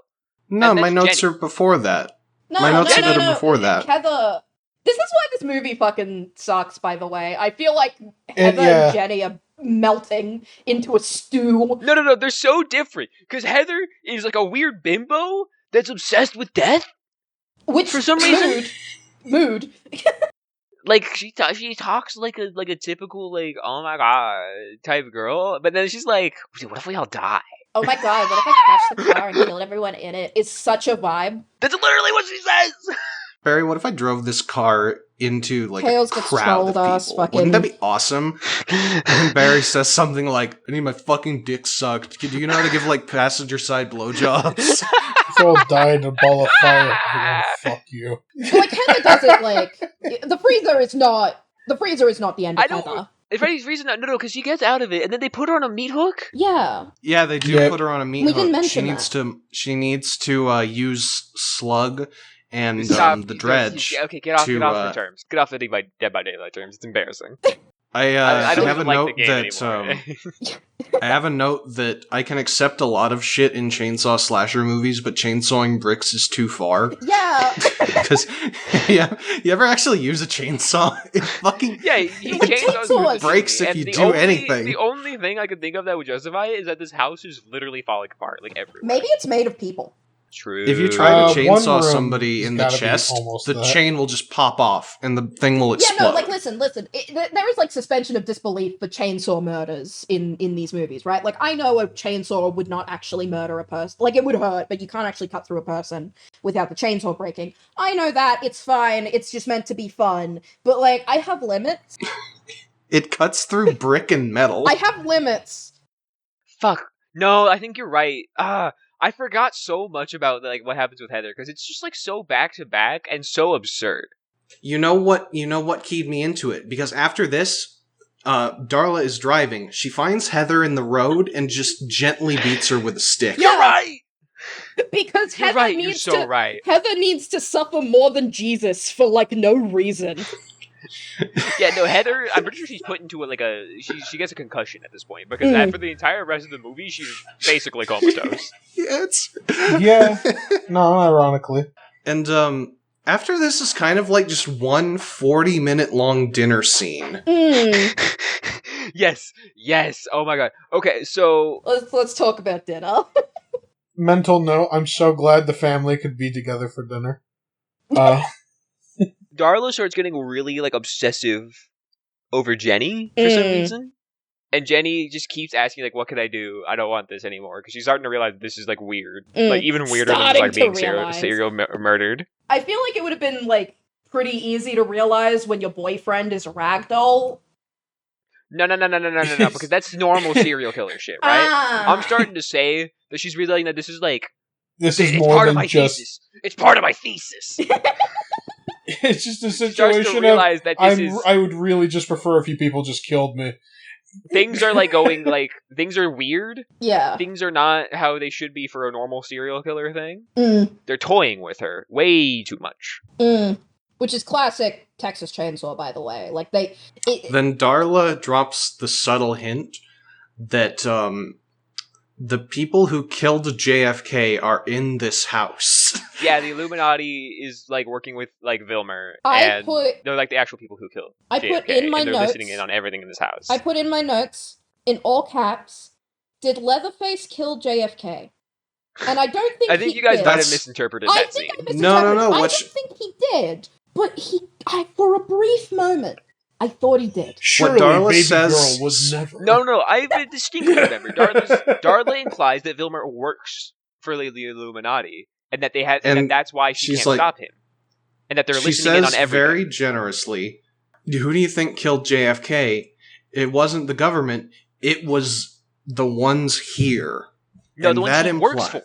No, my notes are before that. No, my notes no, are before that. Heather. This is why this movie fucking sucks, by the way. I feel like Heather and Jenny are melting into a stew. No, they're so different. Because Heather is like a weird bimbo that's obsessed with death. Which, for some reason... Mood. Like, she talks like a typical, like, oh my god, type girl. But then she's like, what if we all die? Oh my god, what if I crashed the car and killed everyone in it? It's such a vibe. That's literally what she says! Barry, what if I drove this car into, like, Chaos a crowd of people? Wouldn't that be awesome? And Barry says something like, I need my fucking dick sucked. Do you know how to give, like, passenger side blowjobs? If all died in a ball of fire, fuck you. Like, Heather does it, like, the freezer is not the end of Heather. For any reason, no, because she gets out of it, and then they put her on a meat hook? Yeah. Yeah, they do put her on a meat hook. We didn't mention that. She needs to use Slug and the dredge. Okay, get off the terms. Get off the Dead by Daylight terms. It's embarrassing. I have a note that I have a note that I can accept a lot of shit in chainsaw slasher movies, but chainsawing bricks is too far. Yeah. Because you ever actually use a chainsaw? It fucking chainsaws breaks if you do anything. The only thing I could think of that would justify it is that this house is literally falling apart, like everywhere. Maybe it's made of people. True. If you try to chainsaw somebody in the chest, the chain will just pop off and the thing will explode. Yeah, no, like, listen. There is, like, suspension of disbelief for chainsaw murders in these movies, right? Like, I know a chainsaw would not actually murder a person. Like, it would hurt, but you can't actually cut through a person without the chainsaw breaking. I know that. It's fine. It's just meant to be fun. But, like, I have limits. It cuts through brick and metal. I have limits. Fuck. No, I think you're right. I forgot so much about, like, what happens with Heather, because it's just, like, so back-to-back and so absurd. You know what keyed me into it? Because after this, Darla is driving. She finds Heather in the road and just gently beats her with a stick. You're right! Because Heather needs to suffer more than Jesus for, like, no reason. Yeah, no, Heather, I'm pretty sure she's put into she gets a concussion at this point, because for the entire rest of the movie, she's basically comatose. No, ironically. And, after this is kind of like just one 40-minute long dinner scene. Yes, oh my god. Okay, so... Let's talk about dinner. Mental note, I'm so glad the family could be together for dinner. Darla starts getting really, like, obsessive over Jenny for some reason. And Jenny just keeps asking, like, what can I do? I don't want this anymore. Because she's starting to realize this is, like, weird. Like, even weirder than just, like, being serial murdered. I feel like it would have been, like, pretty easy to realize when your boyfriend is a ragdoll. No, because that's normal serial killer shit, right? I'm starting to say that she's realizing that this is, like... This is more than just... Thesis. It's part of my thesis! It's just a situation of, I would really just prefer if you people just killed me. Things are, like, going, like, things are weird. Yeah. Things are not how they should be for a normal serial killer thing. They're toying with her way too much. Which is classic Texas Chainsaw, by the way. Like, Then Darla drops the subtle hint that, the people who killed JFK are in this house. Yeah, the Illuminati is, like, working with, like, Vilmer. They're, like, the actual people who killed JFK. They're listening in on everything in this house. I put in my notes, in all caps, did Leatherface kill JFK? And I don't think I think he you guys did. might have misinterpreted I that think scene. I misinterpreted. No, I what don't think he did, but for a brief moment, I thought he did. Surely, Darla baby says- girl would never. No, I distinctly remember. Darla implies that Vilmer works for the Illuminati, and that And that's why she she's can't like- stop him, and that they're She listening in on says everything. very generously, who do you think killed JFK? It wasn't the government, it was the ones here. No, and the ones that he works implies-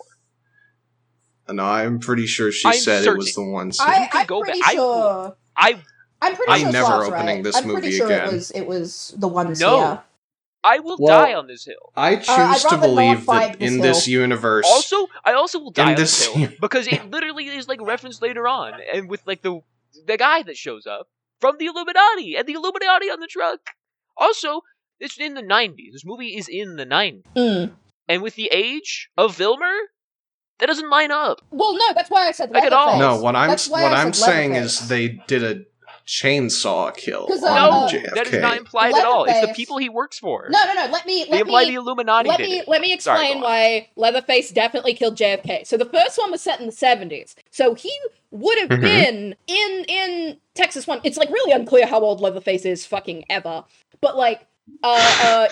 for. No, I'm pretty sure she I'm said it was certain. the ones. I'm go pretty back- sure. I'm I'm sure never Slarv's opening right. this I'm movie pretty sure again. it was the ones No. here. I will Well, die on this hill. I choose I'd to rather not believe fight that this in this hill. universe. I also will die in on this this hill because it literally is like referenced later on, and with like the guy that shows up from the Illuminati and the Illuminati on the truck. Also, it's in the 90s. This movie is in the 90s, Mm. and with the age of Vilmer, that doesn't line up. Well, no, that's why I said Like at all. Leatherface. no, what I'm That's why I said saying Leatherface. is they did a chainsaw kill 'Cause, on No, JFK. that is not implied at all. It's the Leatherface- people he works for. No. Let They imply the Illuminati did it. Let me Sorry, explain go on. why Leatherface definitely killed JFK. So the first one was set in the 70s. So he would have Mhm. been in Texas one. It's like really unclear how old Leatherface is fucking ever. But like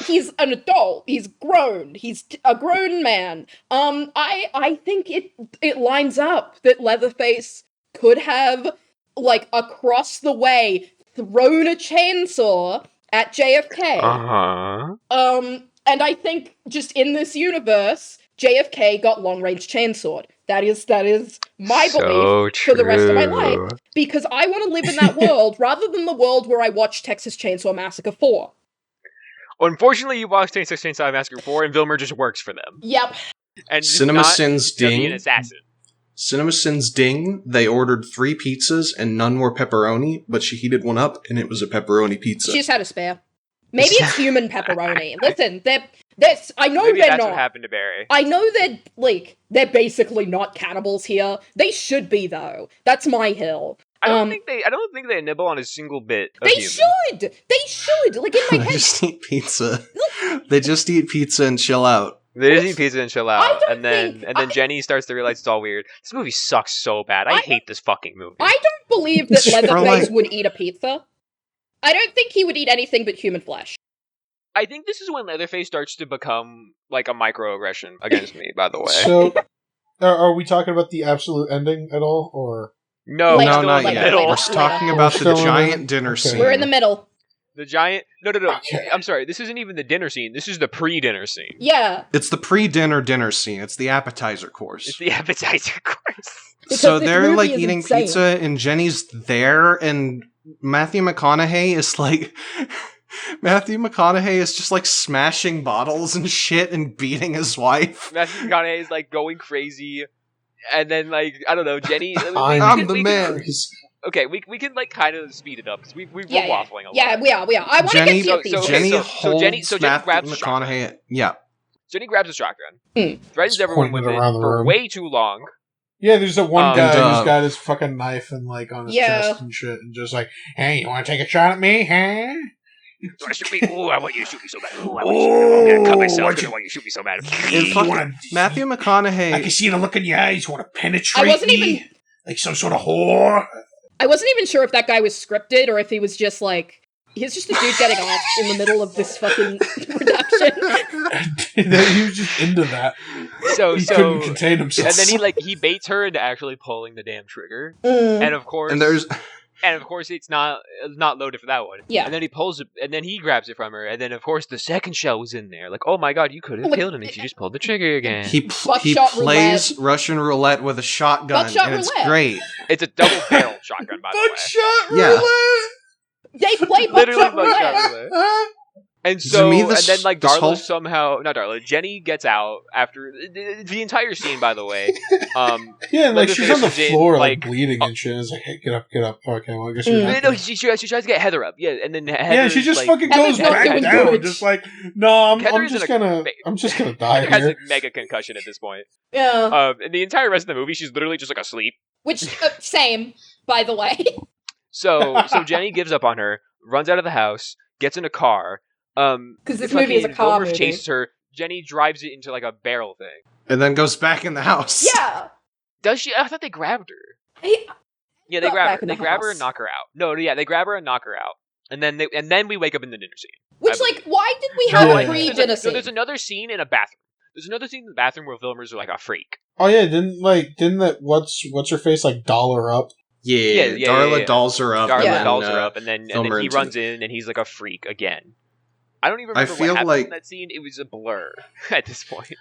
he's an adult. He's grown. He's a grown man. I think it lines up that Leatherface could have like across the way thrown a chainsaw at JFK. Uh-huh. And I think just in this universe, JFK got long-range chainsawed. That is my belief for the rest of my life, because I want to live in that world rather than the world where I watch Texas Chainsaw Massacre 4. Unfortunately, you watched Texas Chainsaw Massacre 4, and Vilmer just works for them. Yep. And Cinema not Sins to be Ding. an assassin. Cinema Sins Ding. They ordered 3 pizzas and none were pepperoni, but she heated one up and it was a pepperoni pizza. She just had a spare. Maybe it's human pepperoni. Listen, I know Maybe they're that's not. what happened to Barry. I know they're basically not cannibals here. They should be though. That's my hill. I don't think they nibble on a single bit of They human. should. They should. Like in my They head. just eat pizza. They just eat pizza and chill out. They just eat pizza and chill I out, don't and then think- Jenny starts to realize it's all weird. This movie sucks so bad. I hate this fucking movie. I don't believe that For, Leatherface like- would eat a pizza. I don't think he would eat anything but human flesh. I think this is when Leatherface starts to become like a microaggression against me. By the way, So, are we talking about the absolute ending at all, or no, Later, No, still not in the yet. middle. We're later. talking We're about still the in giant the- dinner okay. scene. We're in the middle. The giant. No. Okay. I'm sorry. This isn't even the dinner scene. This is the pre-dinner scene. Yeah. It's the pre-dinner dinner scene. It's the appetizer course. It's the appetizer course. Because So this they're movie like is eating insane. pizza and Jenny's there and Matthew McConaughey is like Matthew McConaughey is just like smashing bottles and shit and beating his wife. Matthew McConaughey is like going crazy, and then like I don't know, Jenny. I'm the man. Okay, we can like kind of speed it up because we're Yeah, waffling a lot. Yeah, we are. I want to Jenny, get to so- these. Jenny so holds Jenny Matthew grabs the McConaughey. Yeah. Jenny grabs a shotgun, Mm. threatens Just everyone pointing with it it around the for room. way too long. Yeah, there's that one guy And, who's got his fucking knife and like on his Yeah. chest and shit, and just like, hey, you want to take a shot at me, huh? You want to shoot me? Ooh, I want you to shoot me so bad. Ooh, I want you to shoot me. I'm gonna cut myself because I want you to shoot me so bad. And fucking Matthew I can McConaughey. see the look in your eyes. You want to penetrate I wasn't me even- like some sort of whore. I wasn't even sure if that guy was scripted or if he was just like he's just a dude getting off in the middle of this fucking production. He was just into that. So He couldn't contain himself. and then he baits her into actually pulling the damn trigger, Mm. and of course it's not loaded for that one. Yeah. And then he pulls it, and then he grabs it from her, and then of course the second shell was in there. Like, oh my god, you could have Like, killed him if you just pulled the trigger again. He Buckshot plays Russian roulette with a shotgun, Buckshot and it's roulette. great. It's a double barrel shotgun, by the way. Buckshot Yeah. roulette. They play Literally buckshot roulette. buckshot roulette. And To so, me, and then like this Darla whole- somehow, not Darla, Jenny gets out after the entire scene. By the way, Yeah, and like she's on the Leatherface is in, floor, like like, bleeding and shit. It's like, hey, get up. Okay, well, I guess you're not. no, she tries to get Heather up, yeah, and then Heather, Yeah, she just like, fucking Heather's goes not back doing down, good. just like, no, Heather I'm is just in a- gonna die Heather has here. a mega concussion at this point. Yeah. And the entire rest of the movie, she's literally just like asleep. Which same, by the way. So Jenny gives up on her, runs out of the house, gets in a car, Because this movie is a car Vilmorf movie. chases her. Jenny drives it into like a barrel thing. And then goes back in the house. Yeah. Does she? I thought they grabbed her. Yeah, they Got grab back her. in They the grab her house. and knock her out. No, yeah, they grab her and knock her out. And then we wake up in the dinner scene. Which, I like, why did we have No, a pre-dinner scene? There's another scene in a bathroom. There's another scene in the bathroom where Vilmers are like a freak. Oh yeah, didn't that what's her face like doll her up? Yeah, Darla yeah. dolls her up. Darla Yeah. dolls her up, and then Vilmer he into- runs in and he's like a freak again. I don't even remember feel what happened like- in that scene. It was a blur at this point.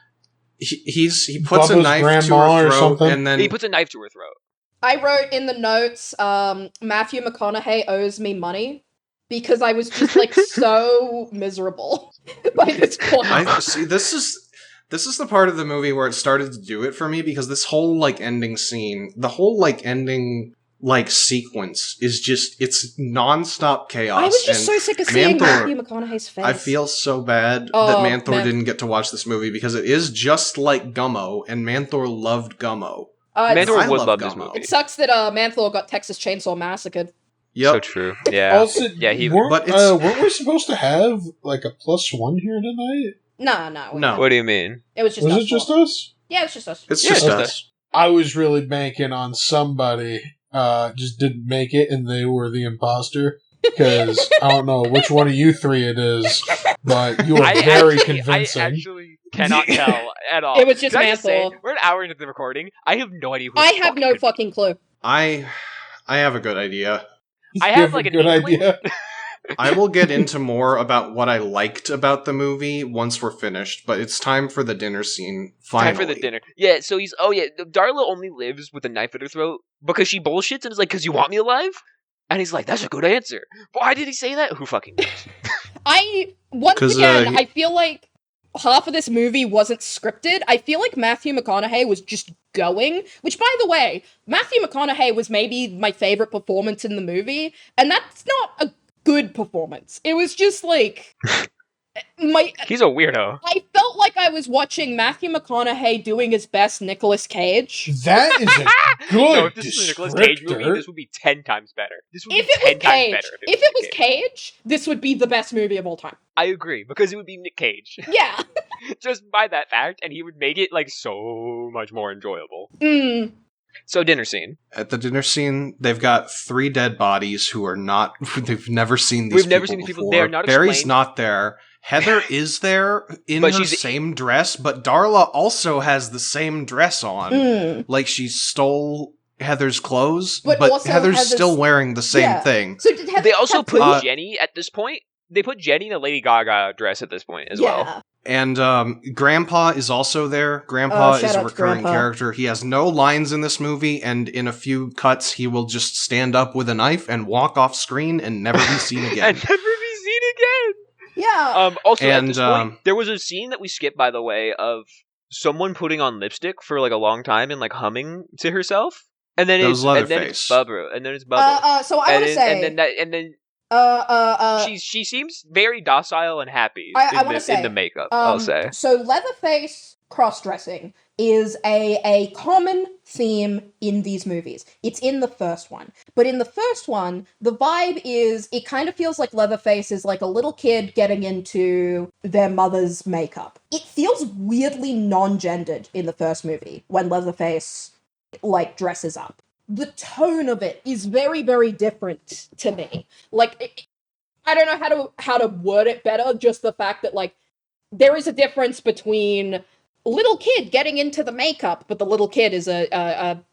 He puts a Bubba's knife to grandma her or throat, something? and then He puts a knife to her throat. I wrote in the notes, Matthew McConaughey owes me money because I was just like so miserable by this point. I see. This is the part of the movie where it started to do it for me, because this whole like ending scene, the whole like ending like sequence is just, it's nonstop chaos. I was just and so sick of seeing Manthor- Matthew McConaughey's face. I feel so bad Oh, that Manthor man. didn't get to watch this movie, because it is just like Gummo, and Manthor loved Gummo. Manthor I would love love this Gummo. movie. It sucks that Manthor got Texas Chainsaw Massacred. Yep. So true. Yeah. Also, Yeah, he- weren't, but it's- weren't we supposed to have like a +1 here tonight? No. No. What do you mean? It was just Was us it just four. us? Yeah, it was just us. It's Yeah, just it's us. I was really banking on somebody just didn't make it and they were the imposter, because I don't know which one of you three it is, but you were very convincing. I actually cannot tell at all. It was just Can I say, Manthor. we're an hour into the recording. I have no idea who I the have fuck no could be. fucking clue. I have a good idea. I You have like a an good inkling. idea. I will get into more about what I liked about the movie once we're finished, but it's time for the dinner scene. Finally. Time for the dinner. Yeah, so Darla only lives with a knife at her throat because she bullshits and is like, "'Cause you want me alive?" And he's like, "That's a good answer." Why did he say that? Who fucking knows? Once 'Cause, again, I feel like half of this movie wasn't scripted. I feel like Matthew McConaughey was just going, which, by the way, Matthew McConaughey was maybe my favorite performance in the movie, and that's not a good performance. It was just like He's a weirdo. I felt like I was watching Matthew McConaughey doing his best Nicolas Cage. That is a good No, if this was a Nicolas Cage movie, descriptor. this would be 10 times better. This would If be it was 10 times Cage, better. if it was Cage, this would be the best movie of all time. I agree, because it would be Nick Cage. Yeah. Just by that fact, and he would make it like so much more enjoyable. Mm. So dinner scene. At the dinner scene, they've got 3 dead bodies who are not. They've never seen these. We've never seen these people. They are not Barry's explained. not there. Heather is there in But her she's- same dress, but Darla also has the same dress on. Mm. Like she stole Heather's clothes, But but also Heather's Heather's- still wearing the same Yeah. thing. So did Heather They also have put tattoos? Jenny at this point. They put Jenny in a Lady Gaga dress at this point as well. And Grandpa is also there. Grandpa Oh, shout is a out to recurring Grandpa. character. He has no lines in this movie, and in a few cuts, he will just stand up with a knife and walk off screen and never be seen And again. never be seen again. Yeah. Also, at And, this point, there was a scene that we skipped, by the way, of someone putting on lipstick for like a long time and like humming to herself, and then That it's was and then Leatherface. it's Bubba, and then it's Bubba, So I want to say, and then uh, she seems very docile and happy I in wanna the say, makeup. I'll say. So Leatherface cross-dressing is a common theme in these movies. It's in the first one. But in the first one, the vibe is, it kind of feels like Leatherface is like a little kid getting into their mother's makeup. It feels weirdly non-gendered in the first movie when Leatherface, like, dresses up. The tone of it is very, very different to me. Like, I don't know how to word it better, just the fact that, like, there is a difference between little kid getting into the makeup, but the little kid is a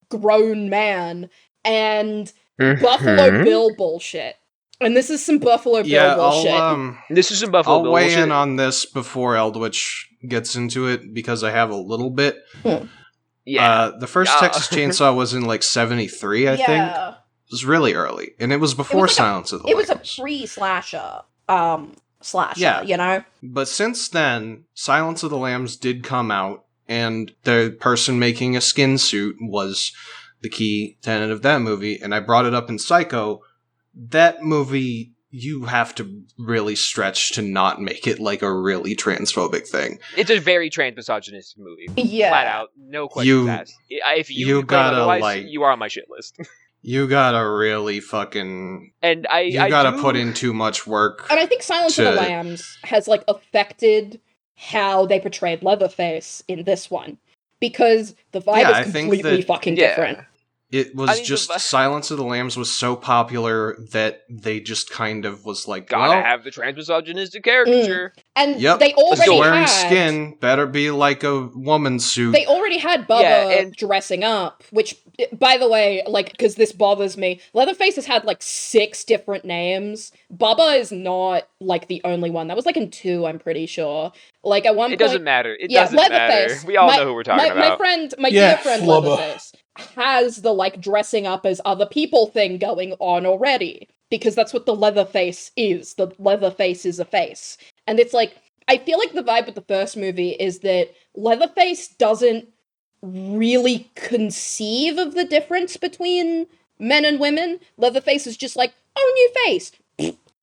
grown man, and Buffalo Bill bullshit. And this is some Buffalo Bill bullshit. This is some Buffalo I'll Bill weigh bullshit. in on this before Eldwich gets into it, because I have a little bit. Yeah, The first Texas Chainsaw was in like 73, I think. It was really early, and it was before like Silence of the It was a Lambs. pre-slasher, slasher, Yeah. you know? But since then, Silence of the Lambs did come out, and the person making a skin suit was the key tenet of that movie, and I brought it up in Psycho. That movie, you have to really stretch to not make it like a really transphobic thing. it's a very trans misogynistic movie. Yeah. Flat out, no questions asked. If you you claim gotta, otherwise, like- you are on my shit list. You gotta really fucking... And You gotta put in too much work. And I think Silence of the Lambs has, like, affected how they portrayed Leatherface in this one. Because the vibe is completely fucking different. It was Silence of the Lambs was so popular that they just kind of was like, gotta have the transmisogynistic caricature. And they already wearing skin better be like a woman's suit. They already had Bubba dressing up, which, by the way, like, because this bothers me, Leatherface has had, like, 6 different names. Bubba is not, like, the only one. That was, like, in 2, I'm pretty sure. Like, at one point... It doesn't matter. It doesn't matter. We all know who we're talking about. My dear friend Leatherface has the, like, dressing up as other people thing going on already. Because that's what the Leatherface is. The Leatherface is a face. And it's like, I feel like the vibe of the first movie is that Leatherface doesn't really conceive of the difference between men and women. Leatherface is just like, oh, new face.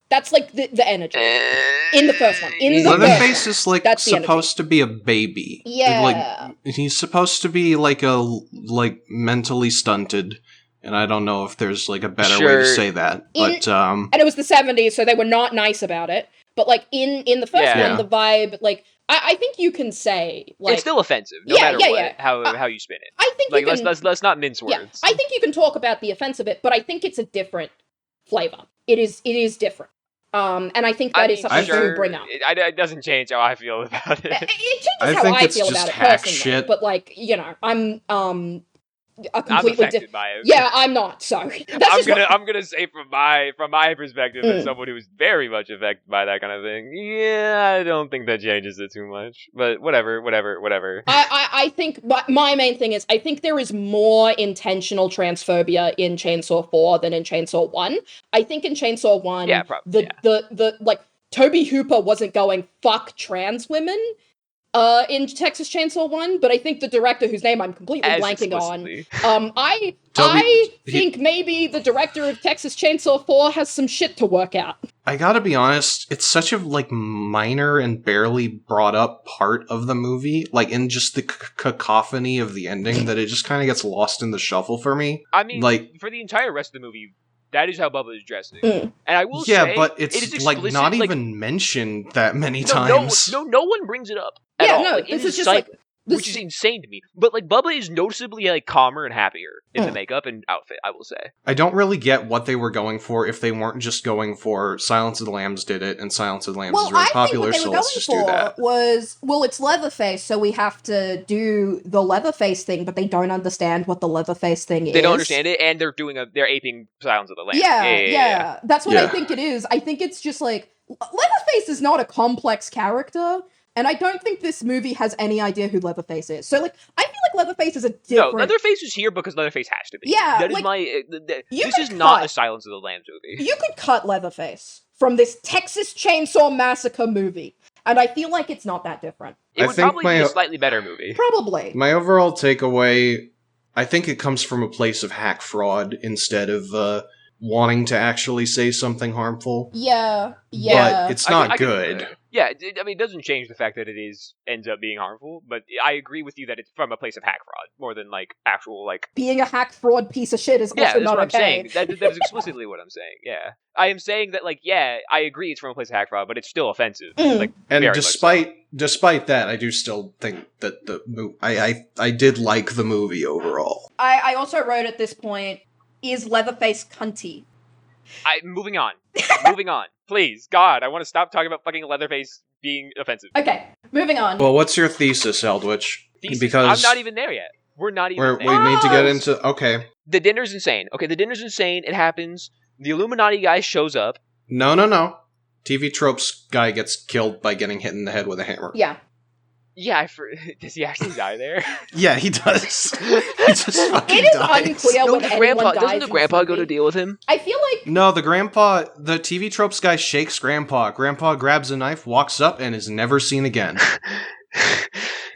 That's like the energy in the first one. Leatherface is like supposed to be a baby. Yeah, like he's supposed to be like mentally stunted, and I don't know if there's like a better way to say that. But and it was the 70s, so they were not nice about it. But like in the first one, the vibe, like I think you can say, like, it's still offensive, no matter what, how you spin it. I think like let's not mince words. Yeah, I think you can talk about the offense of it, but I think it's a different flavor. It is different. And I think that is something to bring up. It doesn't change how I feel about it. It changes how I feel about it personally. Shit. But like, you know, I'm I'm affected by it. Yeah, I'm not. So I'm gonna say from my perspective, as someone who's very much affected by that kind of thing, yeah, I don't think that changes it too much. But whatever. I think my main thing is I think there is more intentional transphobia in Chainsaw 4 than in Chainsaw 1. I think in Chainsaw 1, the like Toby Hooper wasn't going fuck trans women. In Texas Chainsaw 1, but I think the director, whose name I'm completely blanking on, I think maybe the director of Texas Chainsaw 4 has some shit to work out. I gotta be honest, it's such a, like, minor and barely brought up part of the movie, like, in just the cacophony of the ending, that it just kind of gets lost in the shuffle for me. I mean, like, for the entire rest of the movie, that is how Bubba is dressing. And I will say... Yeah, but it's like, not even mentioned that many times. No one brings it up at all. Like, this is just like... Which is insane to me. But, like, Bubba is noticeably, like, calmer and happier in the makeup and outfit, I will say. I don't really get what they were going for if they weren't just going for Silence of the Lambs did it, and Silence of the Lambs is really popular, so let's just do that. Well, it's Leatherface, so we have to do the Leatherface thing, but they don't understand what the Leatherface thing is. They don't understand it, and they're aping Silence of the Lambs. Yeah. That's what I think it is. I think it's just, like, Leatherface is not a complex character. And I don't think this movie has any idea who Leatherface is. So, like, I feel like Leatherface is a different... No, Leatherface is here because Leatherface has to be. Yeah, that is this is not a Silence of the Lambs movie. You could cut Leatherface from this Texas Chainsaw Massacre movie, and I feel like it's not that different. It would probably be a slightly better movie. Probably. My overall takeaway, I think it comes from a place of hack fraud instead of wanting to actually say something harmful. Yeah. But it's not good. Yeah, I mean, it doesn't change the fact that it ends up being harmful, but I agree with you that it's from a place of hack fraud, more than, like, actual, like... Being a hack fraud piece of shit is also not okay. I'm saying. That is explicitly what I'm saying, yeah. I am saying that, like, yeah, I agree it's from a place of hack fraud, but it's still offensive. Like, and despite that, I do still think that the movie... I did like the movie overall. I also wrote at this point, is Leatherface cunty? Moving on. Please, God, I want to stop talking about fucking Leatherface being offensive. Okay, moving on. Well, what's your thesis, Eldwich? Because I'm not even there yet. We're not even there. We need to get into... Okay. The dinner's insane. It happens. The Illuminati guy shows up. No. TV Tropes guy gets killed by getting hit in the head with a hammer. Yeah. Yeah, does he actually die there? Yeah, he does. He just fucking dies. It is unclear when anyone dies. Doesn't the grandpa go to deal with him? I feel like... No, the TV Tropes guy shakes Grandpa. Grandpa grabs a knife, walks up, and is never seen again.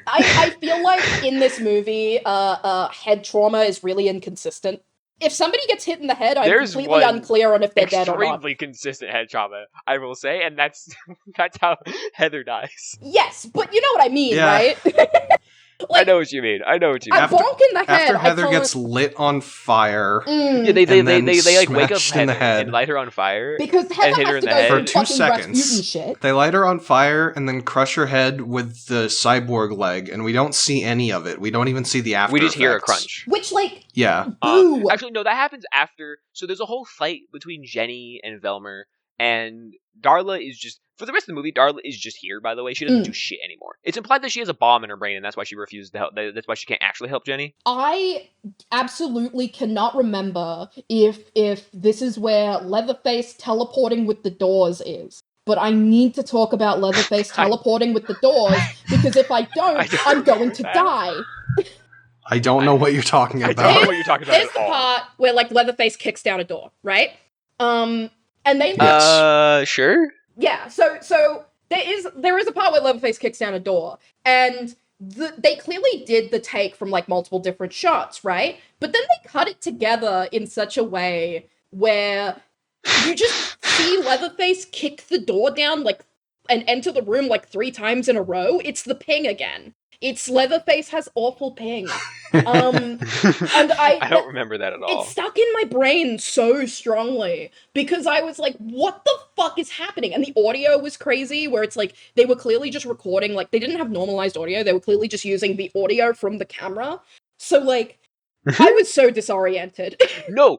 I feel like in this movie, head trauma is really inconsistent. If somebody gets hit in the head, I'm completely unclear on if they're dead or not. Extremely consistent head trauma, I will say, and that's how Heather dies. Yes, but you know what I mean, right? Like, I know what you mean. A bonk in the head. After Heather gets lit on fire, Yeah, they like wake up smashed in the head. and light her on fire. Because Heather hit her has in to the go head. through For 2 fucking seconds. Rasputin shit. They light her on fire and then crush her head with the cyborg leg, and we don't see any of it. We don't even see the after We just hear a effects. crunch. Which, like, Yeah. boo. Actually, no, that happens after. So there's a whole fight between Jenny and Velmer, and Darla is just, for the rest of the movie, Darla is just here, by the way. She doesn't do shit anymore. It's implied that she has a bomb in her brain, and that's why she refuses to help. That's why she can't actually help Jenny. I absolutely cannot remember if this is where Leatherface teleporting with the doors is. But I need to talk about Leatherface teleporting with the doors, because if I don't, I'm going to die. I don't know what you're talking I about. don't know what you're talking about There's at the all. part where, like, Leatherface kicks down a door, right? And they Yes. Sure. yeah, so there is a part where Leatherface kicks down a door, and they clearly did the take from, like, multiple different shots, right? But then they cut it together in such a way where you just see Leatherface kick the door down, like, and enter the room, like, 3 times in a row. It's the ping again. It's Leatherface has awful ping. And I don't remember that at all. It stuck in my brain so strongly because I was like, what the fuck is happening? And the audio was crazy, where it's like they were clearly just recording, like, they didn't have normalized audio, they were clearly just using the audio from the camera. So, like, I was so disoriented. No,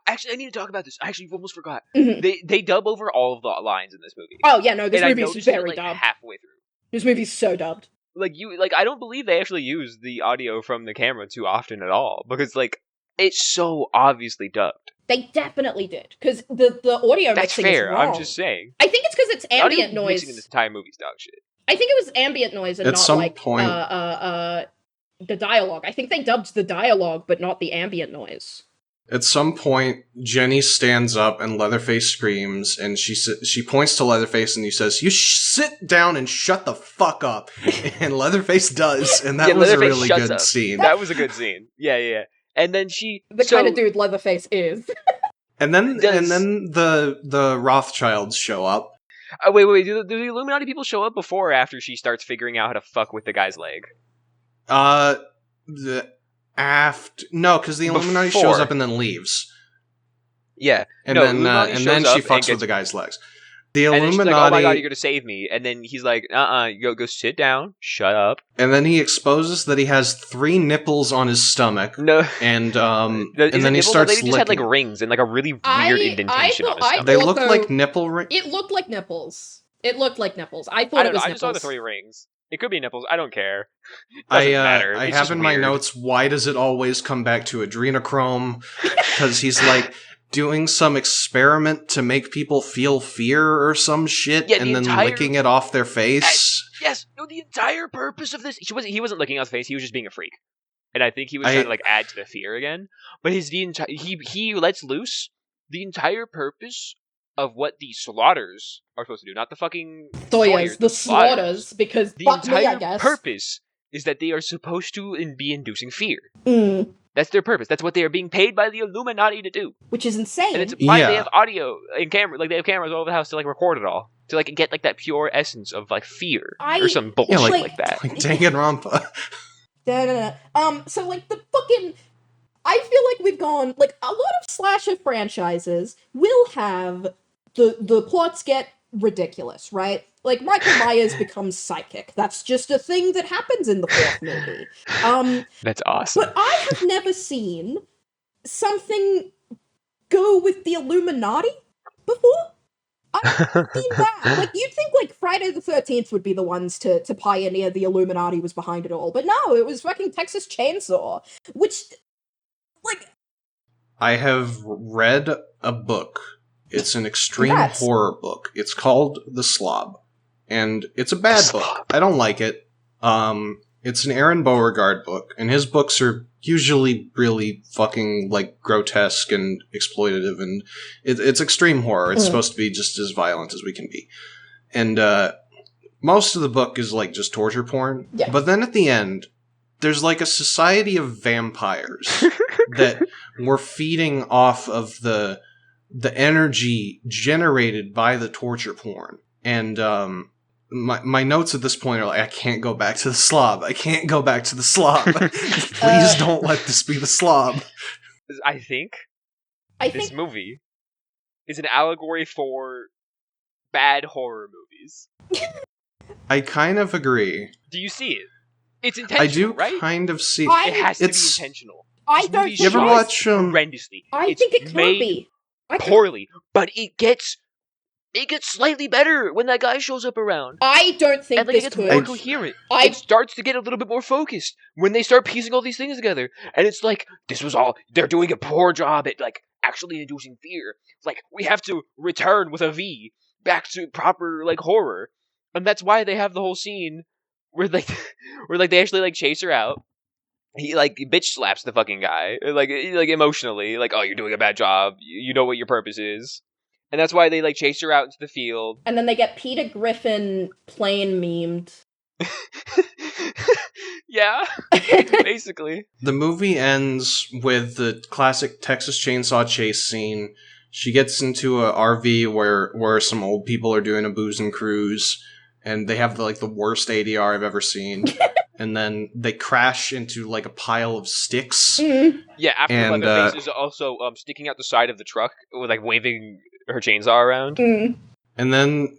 actually, I need to talk about this. I actually almost forgot. Mhm. They dub over all of the lines in this movie. Oh yeah, no, this And I movie's noticed it, very like, dubbed. halfway through. This movie's so dubbed. I don't believe they actually use the audio from the camera too often at all, because, like, it's so obviously dubbed. They definitely did, because the audio That's mixing fair. is wrong. I'm just saying. I think it's because it's The audio ambient noise. mixing in this entire movie's dog shit. I think it was ambient noise and At not some like point- the dialogue. I think they dubbed the dialogue, but not the ambient noise. At some point, Jenny stands up and Leatherface screams, and she points to Leatherface and he says, "You sit down and shut the fuck up." And Leatherface does, and that Yeah, was a Leatherface really shuts good up. scene. That was a good scene. Yeah. And then The kind of dude Leatherface is. And then Does- the Rothschilds show up. Wait. Do the Illuminati people show up before or after she starts figuring out how to fuck with the guy's leg? No, because the Illuminati Before. shows up and then leaves, Yeah. and No, then Illuminati and shows then she up and fucks with gets- the guy's legs. The And then she's like, "Oh my god, Illuminati, you're gonna save me!" And then he's like, you go sit down, shut up." and then he exposes that he has 3 nipples on his stomach, No. and Is then it he nipple? starts They just had like licking. rings and like a really weird I indentation on his thought- stomach. They thought, look though, like nipple rings. It looked like nipples. It looked like nipples. I thought I it don't know. was I nipples. just saw the 3 rings. It could be nipples. I don't care. I Doesn't matter. I It's have just in my weird. notes, why does it always come back to adrenochrome? Because he's like doing some experiment to make people feel fear or some shit, Yeah, the and then entire- licking it off their face. Yes. No. The entire purpose of this. He wasn't licking out his face. He was just being a freak. And I think he was I- trying to like add to the fear again. But he lets loose the entire purpose of what the Slaughters are supposed to do, not the fucking Sawyers, the slaughters, because The fuck me, I entire guess. purpose is that they are supposed to be inducing fear. Mm, That's their purpose. That's what they are being paid by the Illuminati to do. which is insane. And it's why Yeah. they have audio and camera, like they have cameras all over the house to like record it all, to like get like that pure essence of like fear or some bullshit Yeah, like that. Like Danganronpa. So like the fucking, I feel like we've gone, like, a lot of slasher franchises will have the plots get ridiculous, right? Like Michael Myers becomes psychic. That's just a thing that happens in the 4th movie. That's awesome. But I have never seen something go with the Illuminati before. I've seen that. Like, you'd think, like, Friday the 13th would be the ones to pioneer the Illuminati was behind it all. But no, it was fucking Texas Chainsaw. Which, like... I have read a book. It's an extreme Congrats. horror book. It's called The Slob. And it's a bad book. I don't like it. It's an Aaron Beauregard book, and his books are usually really fucking, like, grotesque and exploitative, and it's extreme horror. It's supposed to be just as violent as we can be. And most of the book is, like, just torture porn. Yeah. But then at the end, there's, like, a society of vampires that were feeding off of the energy generated by the torture porn. And my notes at this point are like, I can't go back to the slob. I can't go back to the slob. Please don't let this be the slob. I think this movie is an allegory for bad horror movies. I kind of agree. Do you see it? It's intentional, I do right? kind of see it has to be intentional. I don't think you ever watch horrendously. I think it can't be. Poorly, but it gets slightly better when that guy shows up around. I don't think and this it gets could. more coherent. It starts to get a little bit more focused when they start piecing all these things together. And it's like, they're doing a poor job at, like, actually inducing fear. Like, we have to return with a V back to proper, like, horror. And that's why they have the whole scene where they actually, like, chase her out. He, like, bitch slaps the fucking guy. Like emotionally. Like, oh, you're doing a bad job. You know what your purpose is. And that's why they, like, chase her out into the field. And then they get Peter Griffin plane memed. Yeah, basically. The movie ends with the classic Texas Chainsaw chase scene. She gets into a RV where some old people are doing a booze and cruise, and they have the worst ADR I've ever seen. And then they crash into, like, a pile of sticks. Mm-hmm. Yeah, after like, her face is also sticking out the side of the truck with, like, waving her chainsaw around. Mm. And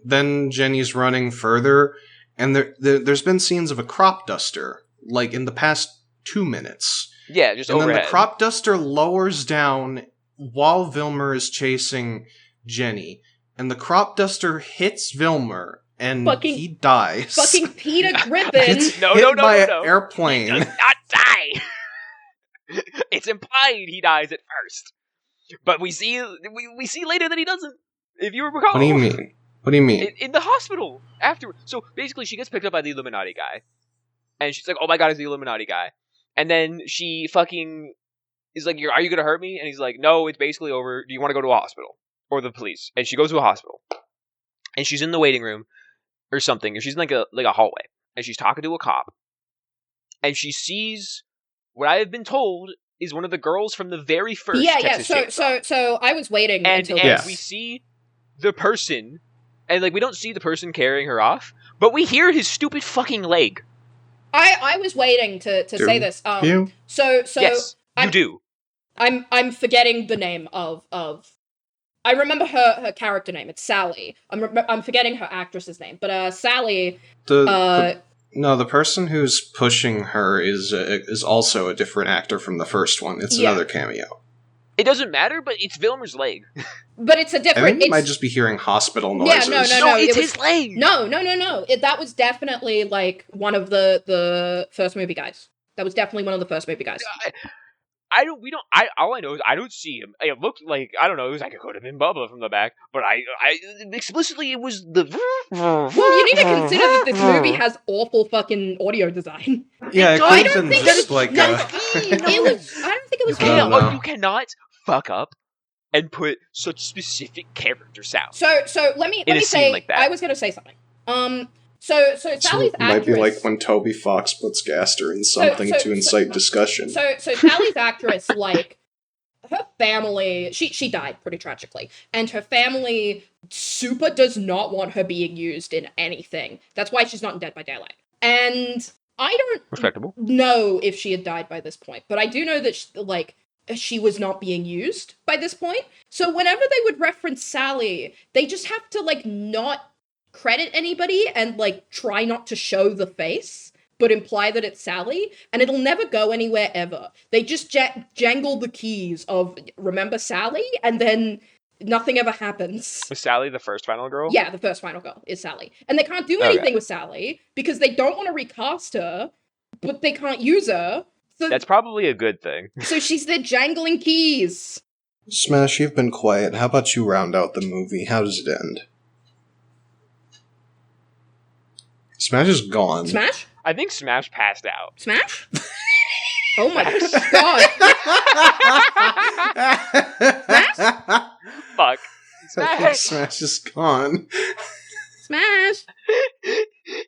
then Jenny's running further, and there's been scenes of a crop duster, like, in the past 2 minutes. Yeah, just and overhead. And then the crop duster lowers down while Vilmer is chasing Jenny. And the crop duster hits Vilmer, and he dies. Fucking Peter Griffin! Gets hit by an airplane. He does not die! It's implied he dies at first. But we see later that he doesn't. If you recall. What do you mean? What do you mean? In the hospital after. So basically, she gets picked up by the Illuminati guy, and she's like, "Oh my god, it's the Illuminati guy." And then she fucking is like, "Are you gonna hurt me?" And he's like, "No, it's basically over. Do you want to go to a hospital or the police?" And she goes to a hospital, and she's in the waiting room or something, or she's in like a hallway, and she's talking to a cop, and she sees what I have been told is one of the girls from the very first Texas Chainsaw. So I was waiting until we see the person, and like we don't see the person carrying her off, but we hear his stupid fucking leg. I was waiting to say this. So yes, you do. I'm forgetting the name of. I remember her character name. It's Sally. I'm forgetting her actress's name, but Sally. No, the person who's pushing her is also a different actor from the first one. It's another cameo. It doesn't matter, but it's Vilmer's leg. But it's a different... I think you might just be hearing hospital noises. Yeah, no, it's his leg! No. That was definitely, like, one of the first movie guys. That was definitely one of the first movie guys. All I know is I don't see him. It looked like, I don't know, it was like it could have been Bubba from the back, but I explicitly it was the... Well, you need to consider that this movie has awful fucking audio design. Yeah, it could have been just like I don't think it was... You cannot fuck up and put such specific character sounds. So let me say, like that. I was going to say something. So Sally's actress... might be like when Toby Fox puts Gaster in something to incite discussion. So Sally's actress, like, her family, she died pretty tragically, and her family super does not want her being used in anything. That's why she's not in Dead by Daylight. And I don't know if she had died by this point, but I do know that, she was not being used by this point. So whenever they would reference Sally, they just have to, like, not credit anybody and, like, try not to show the face, but imply that it's Sally, and it'll never go anywhere ever. They just jangle the keys of, remember Sally? And then nothing ever happens. Was Sally the first final girl? Yeah, the first final girl is Sally. And they can't do anything with Sally, because they don't want to recast her, but they can't use her. So, that's probably a good thing. So she's the jangling keys. Smash, you've been quiet. How about you round out the movie? How does it end? Smash is gone. Smash? I think Smash passed out. Smash? Oh my god. Smash? Fuck. Smash. Smash is gone. Smash.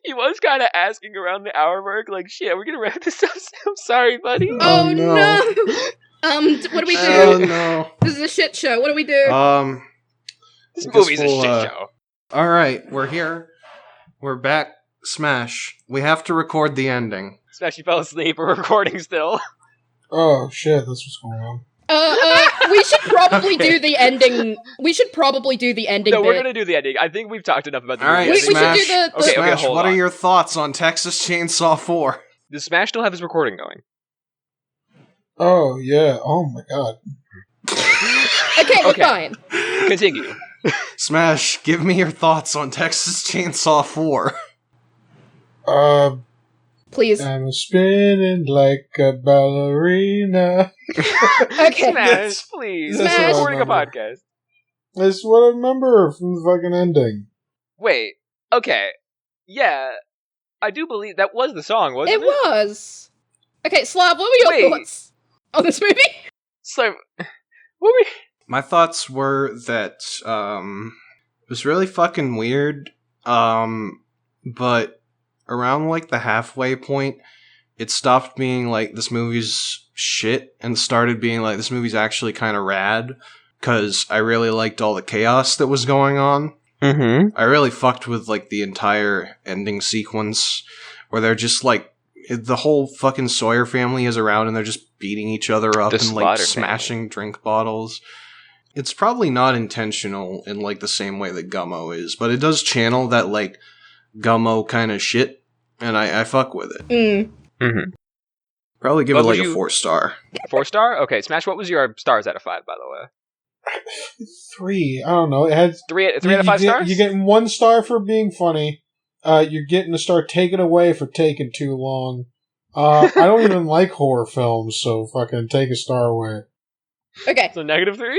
He was kind of asking around the hour mark, like, shit, we're gonna wrap this up. I'm sorry, buddy. Oh no. What do we do? Oh no. This is a shit show. What do we do? This movie's a shit show. Alright, we're here. We're back. Smash. We have to record the ending. Smash, you fell asleep. We're recording still. Oh shit, that's what's going on. We should probably do the ending. We should probably do the ending. No, we're bit. gonna do the ending. I think we've talked enough about the All right, movie. We should Smash. do the. Okay, Smash, hold what on. are your thoughts on Texas Chainsaw 4? Does Smash still have his recording going? Oh yeah. Oh my god. Okay, we're Okay. fine. Continue. Smash, give me your thoughts on Texas Chainsaw 4. Please. I'm spinning like a ballerina. Okay. Smash, please. That's We're what I recording a remember. podcast. That's what I remember from the fucking ending. Wait. Okay. Yeah. I do believe that was the song, wasn't It it? was. Okay, Slarv, what were your Wait. thoughts on this movie? So, what were My thoughts were that it was really fucking weird, but around like the halfway point, it stopped being like this movie's shit and started being like this movie's actually kind of rad, because I really liked all the chaos that was going on. Mm-hmm. I really fucked with like the entire ending sequence where they're just like the whole fucking Sawyer family is around and they're just beating each other up The and like Slaughter smashing drink bottles. It's probably not intentional in like the same way that Gummo is, but it does channel that like Gummo kind of shit, and I fuck with it. Mm-hmm. Probably give What it would like you- a 4-star. 4-star? Okay, Smash, what was your stars out of 5, by the way? 3. I don't know. It had 3 out of 5 stars? You're getting 1 star for being funny. You're getting a star taken away for taking too long. I don't even like horror films, so fucking take a star away. Okay. So -3?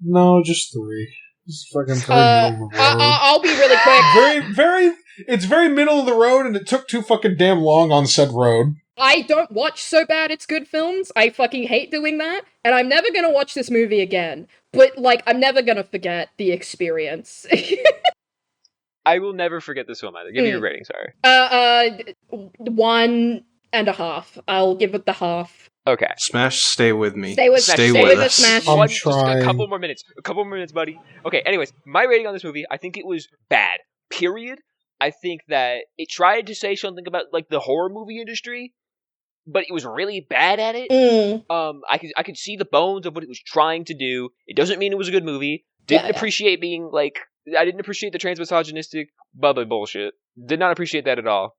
No, just 3. It's fucking very middle of the road. I'll be really quick. It's very middle of the road, and it took too fucking damn long on said road. I don't watch so bad it's good films. I fucking hate doing that, and I'm never gonna watch this movie again. But, like, I'm never gonna forget the experience. I will never forget this film either. Give me your rating, sorry. 1.5. I'll give it the half. Okay. Smash, stay with me. Stay with- stay stay with with us. Smash. I'm Just trying. a couple more minutes. A couple more minutes, buddy. Okay, anyways, my rating on this movie, I think it was bad. Period. I think that it tried to say something about, like, the horror movie industry, but it was really bad at it. I could see the bones of what it was trying to do. It doesn't mean it was a good movie. Didn't Yeah. appreciate being, like... I didn't appreciate the transmisogynistic Bubba bullshit. Did not appreciate that at all.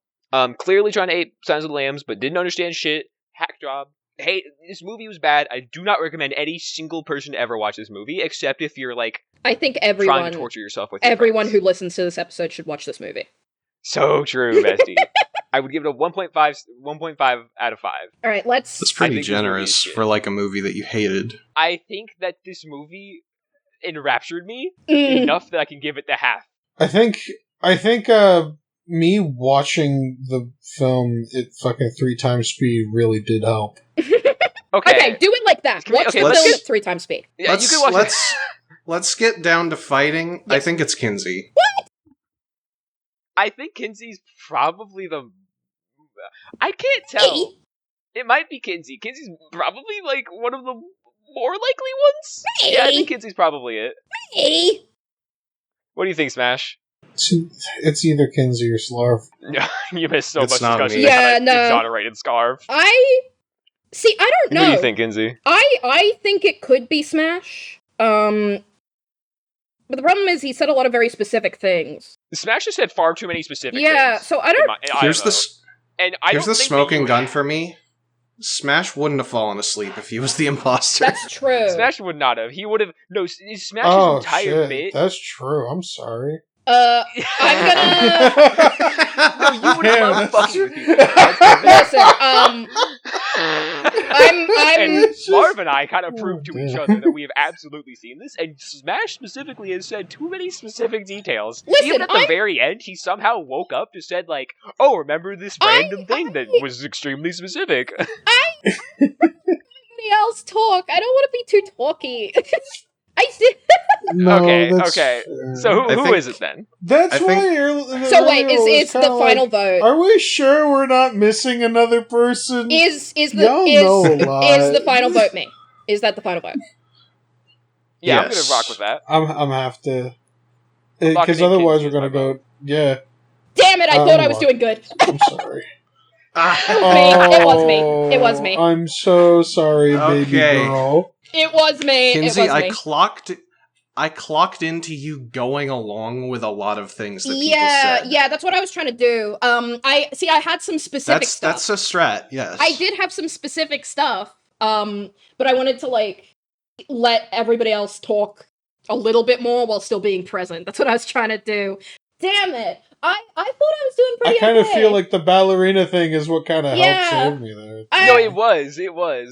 Clearly trying to ape Signs of the Lambs, but didn't understand shit. Hack job. Hey, this movie was bad. I do not recommend any single person to ever watch this movie, except if you're, like, I think trying everyone to torture yourself with your who friends. listens to this episode should watch this movie. So true, bestie. I would give it a 1.5 out of 5. Alright, let's... That's I pretty think this movie is generous shit. for like a movie that you hated. I think that this movie enraptured me Mm. enough that I can give it the half. I think me watching the film at fucking 3 times speed really did help. Okay, do it like that. Can we- Watch okay, the let's film get- at 3 times speed. Yeah, you can watch it. Let's get down to fighting. I Yes. think it's Kinzie. I think Kinzie's probably the... I can't tell. It might be Kinzie. Kinzie's probably, like, one of the more likely ones? Yeah, I think Kinzie's probably it. Hey. What do you think, Smash? It's either Kinzie or Slarv. You missed so It's much not discussion me. about Yeah, that no. exonerated scarf. I don't know. What do you think, Kinzie? I think it could be Smash. But the problem is he said a lot of very specific things. Smash has said far too many specific Yeah, things. so I don't... Here's know. the And I here's don't the think that smoking you- gun for me. Smash wouldn't have fallen asleep if he was the imposter. That's true. Smash would not have. He would have. No, Smash's Oh entire shit, bit. that's true. I'm sorry. I'm gonna... No, you would Damn, love that's fucking true. with you. That's Listen, and It's Slarv just- and I kind of proved to each damn. other that we have absolutely seen this, and Smash specifically has said too many specific details. Listen, Even at the I'm- very end, he somehow woke up and said, like, oh, remember this random thing that was extremely specific. Somebody else talk. I don't want to be too talky. I did... No, Okay, that's okay. fair. So I who think- is it then? That's I why. think- So wait, is the final vote? Are we sure we're not missing another person? Is the Y'all know a lot. is the final vote me? Is that the final vote? Yeah, I'm Yes. gonna rock with that. I'm have to, I'm not because gonna otherwise confuse we're gonna my go. Yeah. Damn it! I thought I was doing good. I'm sorry. It was me. It was me. I'm so sorry, baby girl. It was me. Kinzie, it was me. I clocked into you going along with a lot of things that people said. Yeah, that's what I was trying to do. I had some specific stuff. That's a strat, yes. I did have some specific stuff. But I wanted to let everybody else talk a little bit more while still being present. That's what I was trying to do. Damn it! I thought I was doing pretty. I kind of feel like the ballerina thing is what kind of helped save me there. No, it was.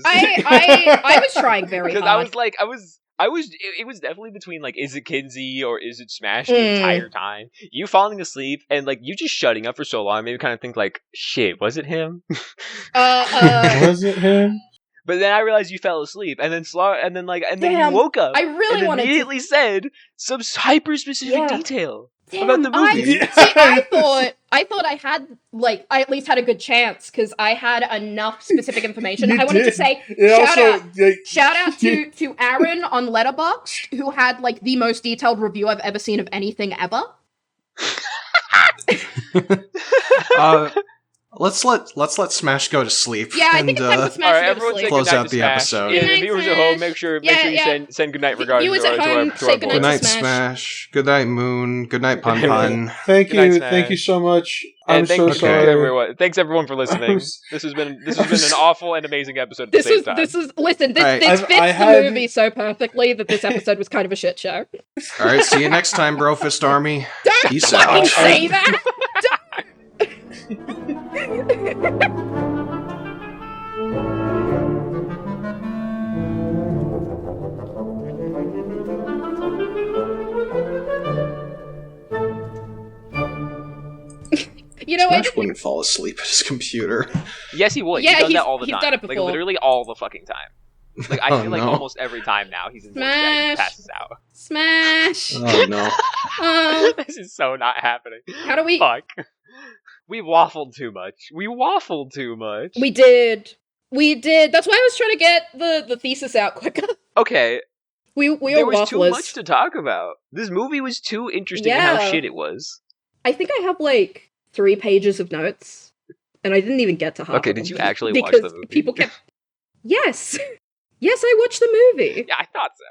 I was trying very hard. It was definitely between is it Kinzie or is it Smash the entire time. You falling asleep and you just shutting up for so long made me kind of think shit, was it him? Was it him? But then I realized you fell asleep, and then then you woke up. I really and immediately said some hyper specific detail about the movie. I thought I had I at least had a good chance because I had enough specific information. I wanted to say shout out to Aaron on Letterboxd who had the most detailed review I've ever seen of anything ever. Let's let Smash go to sleep. Yeah, I think it's time for Smash to go to sleep. Close out the episode. Yeah, viewers at home, make sure you send goodnight regards viewers at home, to our board. Good night, Smash. Good night, Moon. Good night, Pun Pun. Thank you so much. I'm so sorry. Everyone. Thanks everyone for listening. This has been an awful and amazing episode at the same time. This fits the movie so perfectly that this episode was kind of a shit show. All right, see you next time, Brofist Army. Don't fucking say that. Smash wouldn't fall asleep at his computer. Yes, he would. Yeah, he's done that all the time. Done it before. Literally all the fucking time. I feel almost every time now he's in voice chat, he passes out. Smash! Oh no. This is so not happening. How do we... Fuck. We waffled too much. We did. That's why I was trying to get the thesis out quicker. Okay. There was wafflers. Too much to talk about. This movie was too interesting in how shit it was. I think I have 3 pages of notes, and I didn't even get to half. Okay, of them did you actually watch the movie? People kept. Yes, I watched the movie. Yeah, I thought so.